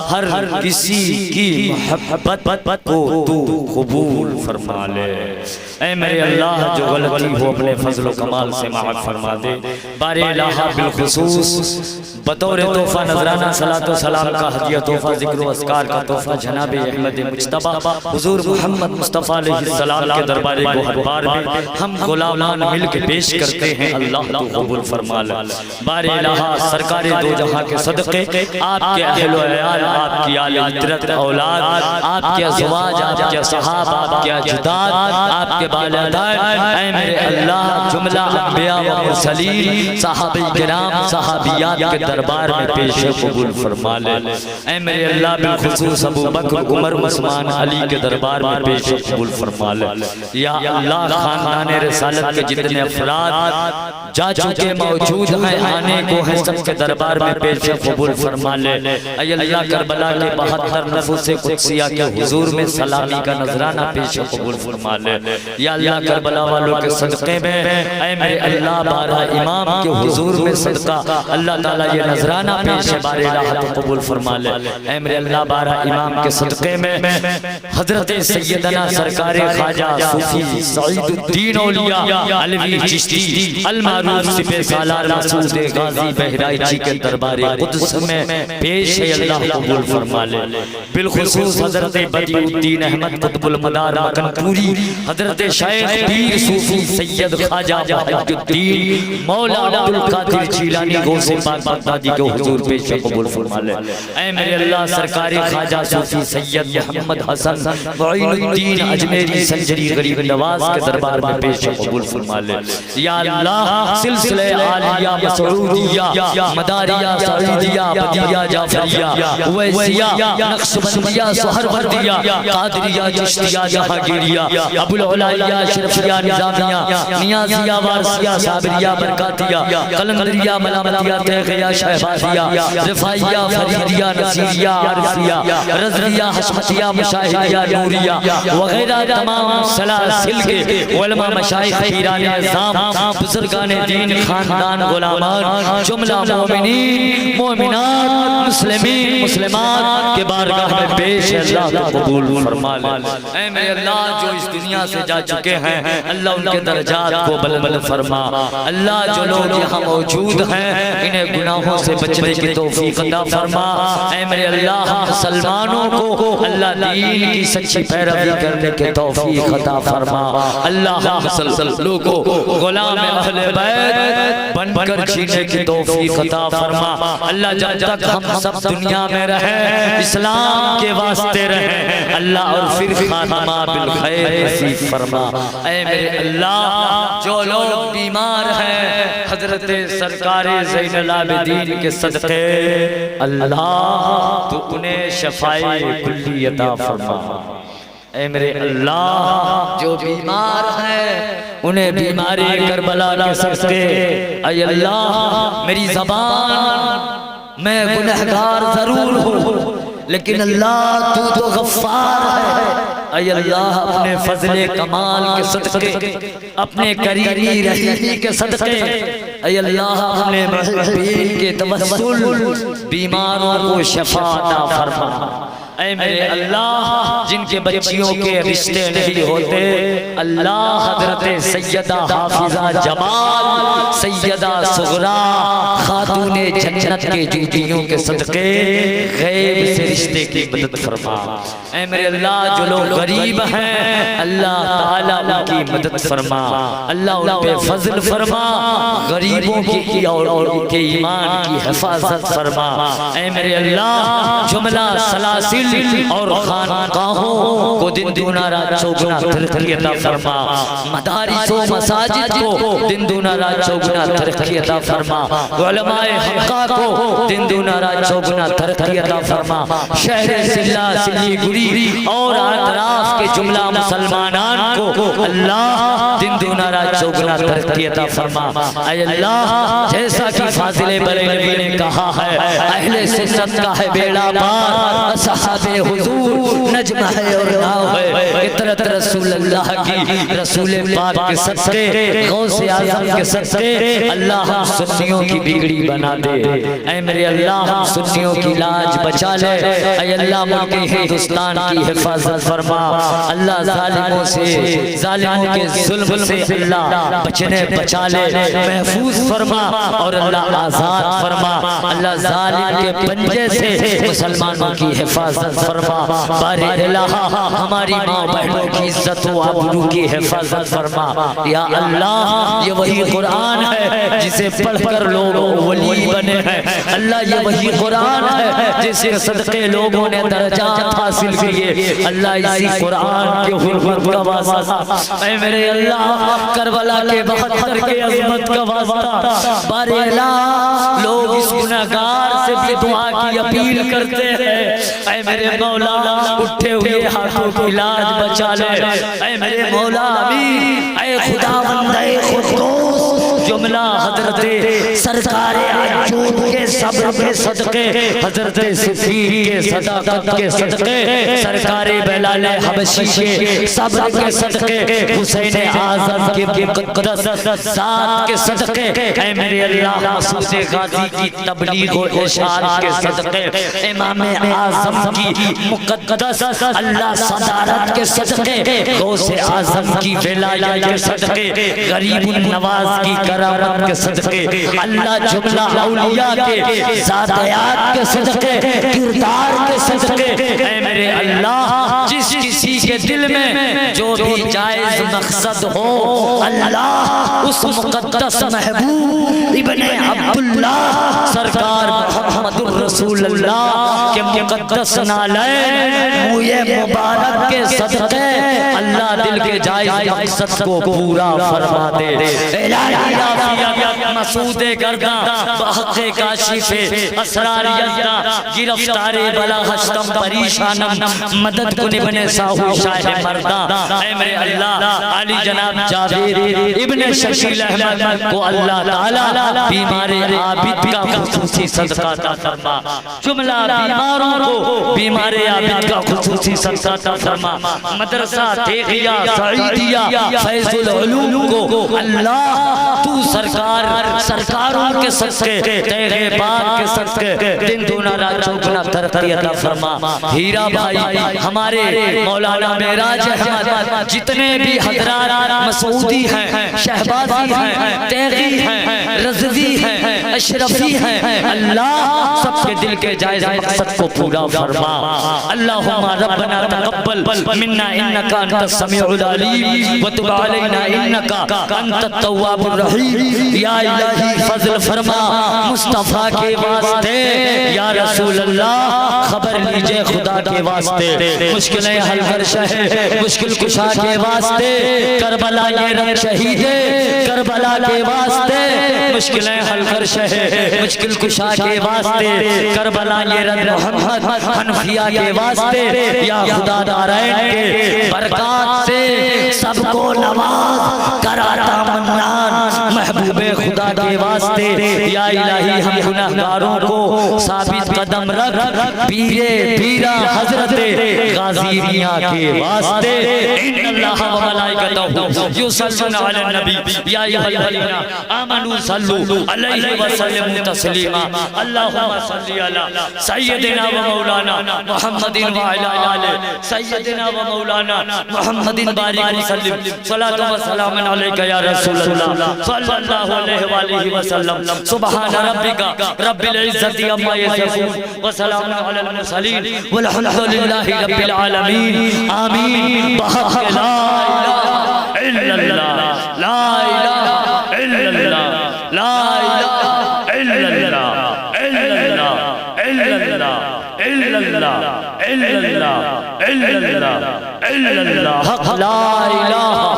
हर किसी की मोहब्बत को तू कबूल फरमा ले। ऐ मेरे अल्लाह जो गलती हो अपने फजल कमाल से माफ़ फरमा दे। बारे इलाहा बिलखुसूस बतौर तोहफा नजराना सलातो सलाम का हदिया तोहफा ज़िक्र व अस्कार का तोहफा जनाब अहमद मुज्तबा हुजूर मोहम्मद मुस्तफ़ा अलैहिस्सलाम के दरबार गोहरबार में हम गुलामान मिल के पेश करते हैं। अल्लाह तो कबूल फरमा ले। बारे इलाहा सरकार दो जहां के सदक़े आपके अहल व अयाल, आपकी आले इतरत औलाद, आपके अज़वाज, आपके सहाबा, आपके अजदाद, आपके बालदाद, ऐ मेरे अल्लाह जुमला अंबिया व मुरसलीन सहाबे किराम सहाबियात के दरबार में पेश कबूल फरमा ले। ऐ मेरे अल्लाह बिलखुसूस अबू बकर, उमर, उस्मान, अली के दरबार में पेश कबूल फरमा ले। या अल्लाह खानदान रिसालत के जितने अफराद जा चुके मौजूद हैं, आने को है सबके दरबार में पेश कबूल फरमा ले। ऐ अल्लाह करबला के 72 नफूस कुदसिया के हुजूर में सलामी का नजराना पेश कबूल फरमा ले। या अल्लाह करबला वालों के सदक़े में ऐ मेरे अल्लाह 12 इमाम के हुजूर में सदका अल्लाह ताला ये नजराना पेश बारे राहत कबूल फरमा ले। ऐ मेरे अल्लाह 12 इमाम के सदक़े में हजरत सैयदना सरकार ख्वाजा सूफी सईदुद्दीन औलिया अलवी चिश्ती अल मारूफ सिपे सालार मसूद गाजी बहराइची के दरबार कुद्स में पेश है। अल्लाह कबूल फरमा ले। बिलखुसूस हजरत बदीउद्दीन अहमद कुतुबुल मदार मकनपुरी, हजरत शेख पीर सूफी सैयद ख्वाजा वहीदुद्दीन मौला अब्दुल कादिर जिलानी गौसे पाक बगदादी के हुजूर पेश कबूल फरमा ले। ऐ मेरे अल्लाह सरकार ख्वाजा सूफी सैयद मोहम्मद हसन मुईनुद्दीन अजमेरी संजरी गरीब नवाज के दरबार में पेश कबूल फरमा ले। या अल्लाह सिलसिले आलिया मसऊदिया मदारिया सईदिया बदिया जाफरिया उवैसिया नक्शबंदिया सोहरवर्दिया कादरिया चिश्तिया जहांगीरिया अबुल उलाइया शरफिया निजामिया नियाजिया वारसिया साबरिया बरकातिया कलंदरिया मलामतिया तैगिया शहबाजिया रिफाइया फरीदिया नसीरिया आरफिया रज़विया हशमतिया मुशाहिदिया नूरिया वगैरह तमाम सलासिल के उलमा मशाइख पीरान निज़ाम बुजुर्गान दीन खानदान गुलामान जुमला मोमिनीन मोमिनात मुस्लिमीन मुस्लिमात के बारगाह में पेश अल्लाह कबूल फरमा ले। ऐ मेरे अल्लाह जो इस दुनिया से जा चुके हैं अल्लाह उनके दर्जात को बुलंद फरमा। अल्लाह जो लोग यहाँ मौजूद हैं इन्हें गुनाहों से बचने की तौफीक अता फरमा। ऐ मेरे अल्लाह मुसलमानों को अल्लाह दीन की सच्ची पैरवी करने की तौफीक अता फरमा। अल्लाह मुसलसल लोगों गुलाम अहले बैत बनकर जीने की तौफीक अता फरमा। अल्लाह जब तक हम सब दुनिया में रहे इस्लाम के वास्ते रहे अल्लाह और फिर खात्मा बिल खैर नसीब फरमा। ऐ मेरे अल्लाह जो लोग बीमार हैं हजरत सरकार ज़ैनुल आबिदीन के सदक़े अल्लाह तो उन्हें शफ़ाए कुल्ली अता फरमा। ऐ मेरे अल्लाह जो बीमार हैं उन्हें बीमारी करबला के सदक़े ऐ अल्लाह मेरी ज़बान मैं गुनहगार जरूर हूँ लेकिन अल्लाह तू तो गफ्फार है। ऐ अल्लाह अपने फजले कमाल के सदक़े अपने करीमी रहीमी के सदक़े ऐ अल्लाह अपने महबूबीन के तवस्सुल बीमारों को शफा अता फरमा। ऐ मेरे अल्लाह जिनके बच्चियों के रिश्ते नहीं होते अल्लाह हजरत सैयदा हाफिजा जमाल सैयदा सुगरा खातूने जन्नत के जूतियों के सदक़े गैब से रिश्ते की मदद फरमा। ऐ मेरे अल्लाह जो लोग गरीब हैं अल्लाह ताला उनकी मदद फरमा। अल्लाह उन पे फजल फरमा गरीबों की और उनके ईमान की हिफाजत फरमा। ऐ मेरे अल्लाह जुमला सलासिल और खानकाहों को दिन दूना रात चौगुना तरक्की अता फरमा। मदारिस व मसाजिद को दिन दूना रात चौगुना तरक्की अता फरमा। उलमाए हक़ा को दिन दूना रात चौगुना तरक्की अता फरमा। शहर सिल्ला सिल्लीगुड़ी और अतराफ के जुमला मुसलमानान को अल्लाह दिन दूना रात चौगुना तरक्की अता फरमा। ऐ अल्लाह जैसा कि फाजिल बरेलवी ने कहा है अहले सुन्नत का है बेड़ा पार असहाबे हुजूर नज्म है और नाव है। इतरत रसूल अल्लाह की रसूल पाक के सदक़े गौसे आज़म के सदक़े अल्लाह हम सुन्नियों की बिगड़ी बना दे। ऐ मेरे अल्लाह हम सुन्नियों की लाज बचा ले। ऐ अल्लाह मुल्क हिंदुस्तान की हिफाजत फरमा। अल्लाह जालिमों से जालिमों के जुल्म से अल्लाह बचने बचा ले महफूज फरमा और अल्लाह आज़ाद फरमा। अल्लाह जालिम के पंजे से मुसलमानों की हिफाजत फरमा। बारे इलाहा हमारी माँ बहनों की इज्जत व आबरू की हिफाजत फरमा। या अल्लाह ये वही कुरान है जिसे पढ़कर लोग वली बने हैं। अल्लाह ये वही कुरान है जिसके सदक़े लोगों ने दर्जात हासिल किए। अल्लाह इसी कुरान के हुर्मत का वास्ता ऐ मेरे अल्लाह करबला के 72 के अज़मत का वास्ता बारे इलाहा लोग इस गुनहगार से भी दुआ की अपील करते हैं। ऐ मेरे मौला उठे हुए हाथों की लाज बचा ले। ऐ मेरे मौला अमीर ऐ खुदावंद ऐ खुदोस जुमला हजरत सरकार आजूद के सब्र के सदक़े हजरत सिद्दीक़ के सदाकत के सदक़े सरकार बेलाल हबशी के सब्र के सदक़े हुसैन आज़म के मुक़द्दस ज़ात के सदक़े ऐ मेरे अल्लाह मसूद गाज़ी की तबलीग व इरशाद के सदक़े इमाम आज़म की मुक़द्दस अल्लाह सदारत के सदक़े गौसे आज़म की विलायत के सदक़े गरीबुन नवाज की करामत के सदक़े अल्लाह जुमला औलिया के ज़ातियात के सदक़े किरदार के सदक़े ऐ मेरे अल्लाह जिस किसी के दिल में जो भी जायज़ मकसद हो अल्लाह उस मुक़द्दस महबूब इब्ने अब्दुल्लाह सरकार मुहम्मदुर रसूलुल्लाह के मुक़द्दस नालैन मुए मुबारक के सदक़े अल्लाह दिल दिल के जायज मकसद को पूरा फरमा दे। मसूदे गर्दा बहक़े काशिफे असरार यज़दा गिरफ्तारे बला हस्तम परेशानम मदद कुन इब्ने साहू शाह मर्दा। ऐ मेरे अल्लाह अली जनाब जावेद इब्ने शकील अहमद को अल्लाह ताला बीमारे आबिद का खुसूसी सदका अता फरमा। जुमला बीमारों को बीमारे आबिद का खुसूसी सदका अता फरमा। मदरसा तेगिया सईदिया फैजुल उलूम को अल्लाह तू सरकारों के सदके तेरे पाक के सदके दिन दूना रात चौगुना तरक्की अता फरमा। हीरा भाई हमारे मौलाना मेराज अहमद जितने भी हजरात मसूदी हैं, शहबाजी हैं, तेगी हैं, रज़वी हैं, अशरफी हैं, अल्लाह सबके दिल के जायज़ मकसद को पूरा फरमा। अल्लाहुम्मा रब्बना तक़ब्बल मिन्ना इन्नका अंतस समीउल अलीम व तुब अलैना इन्नका अंतत तव्वाबुर रहीम। या इलाही फज़ल फरमा मुस्तफ़ा के वास्ते, या रसूल अल्लाह खबर लीजिए खुदा के वास्ते। मुश्किलें हल कर शहे मुश्किल कुशा के वास्ते, करबला ये रंग शहीदे करबला के वास्ते। मुश्किलें हल कर शहे मुश्किल कुशा के वास्ते, करबला ये रंग मोहम्मद हनफिया के वास्ते। या खुदा नारायण के बरकत से सबको नवाज कराता मन्नान महबूबे खुदा के वास्ते। या इलाही हम गुनाहगारों को साबित कदम रख पीरे पीरा हजरत गाज़िया के वास्ते। इन्नल्लाह व मलाइकतहु युसल्लूना अलन नबी या अय्युहल्लज़ीना आमनू सल्लू अलैहि व सल्लिमू तस्लीमा। अल्लाहुम्मा सल्लि अला सय्यिदिना व मौलाना मुहम्मदिन व अला आलि सय्यिदिना व मौलाना मुहम्मदिन बारिक व सल्लिम सलातु व सलामुन अलैका या रसूलल्लाह सल्लल्लाहु अलैहि व आलिहि व सल्लम। सुब्हान रब्बिका रब्बिल इज्जति अम्मा यसिफून व सलामुन अलल मुरसलीन वल्हम्दुलिल्लाहि रब्बिल आलमीन। आमीन। बहक़ ला इलाहा इल्लल्लाह ला इलाहा इल्लल्लाह ला इलाहा इल्लल्लाह इल्लल्लाह इल्लल्लाह इल्लल्लाह इल्लल्लाह इल्लल्लाह इल्लल्लाह हक़ ला इलाहा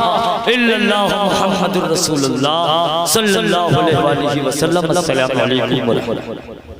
इल्लल्लाह मुहम्मदुर रसूलुल्लाह सल्लल्लाहु अलैहि व सल्लम। अस्सलामु अलैकुम व रहमतुल्लाह।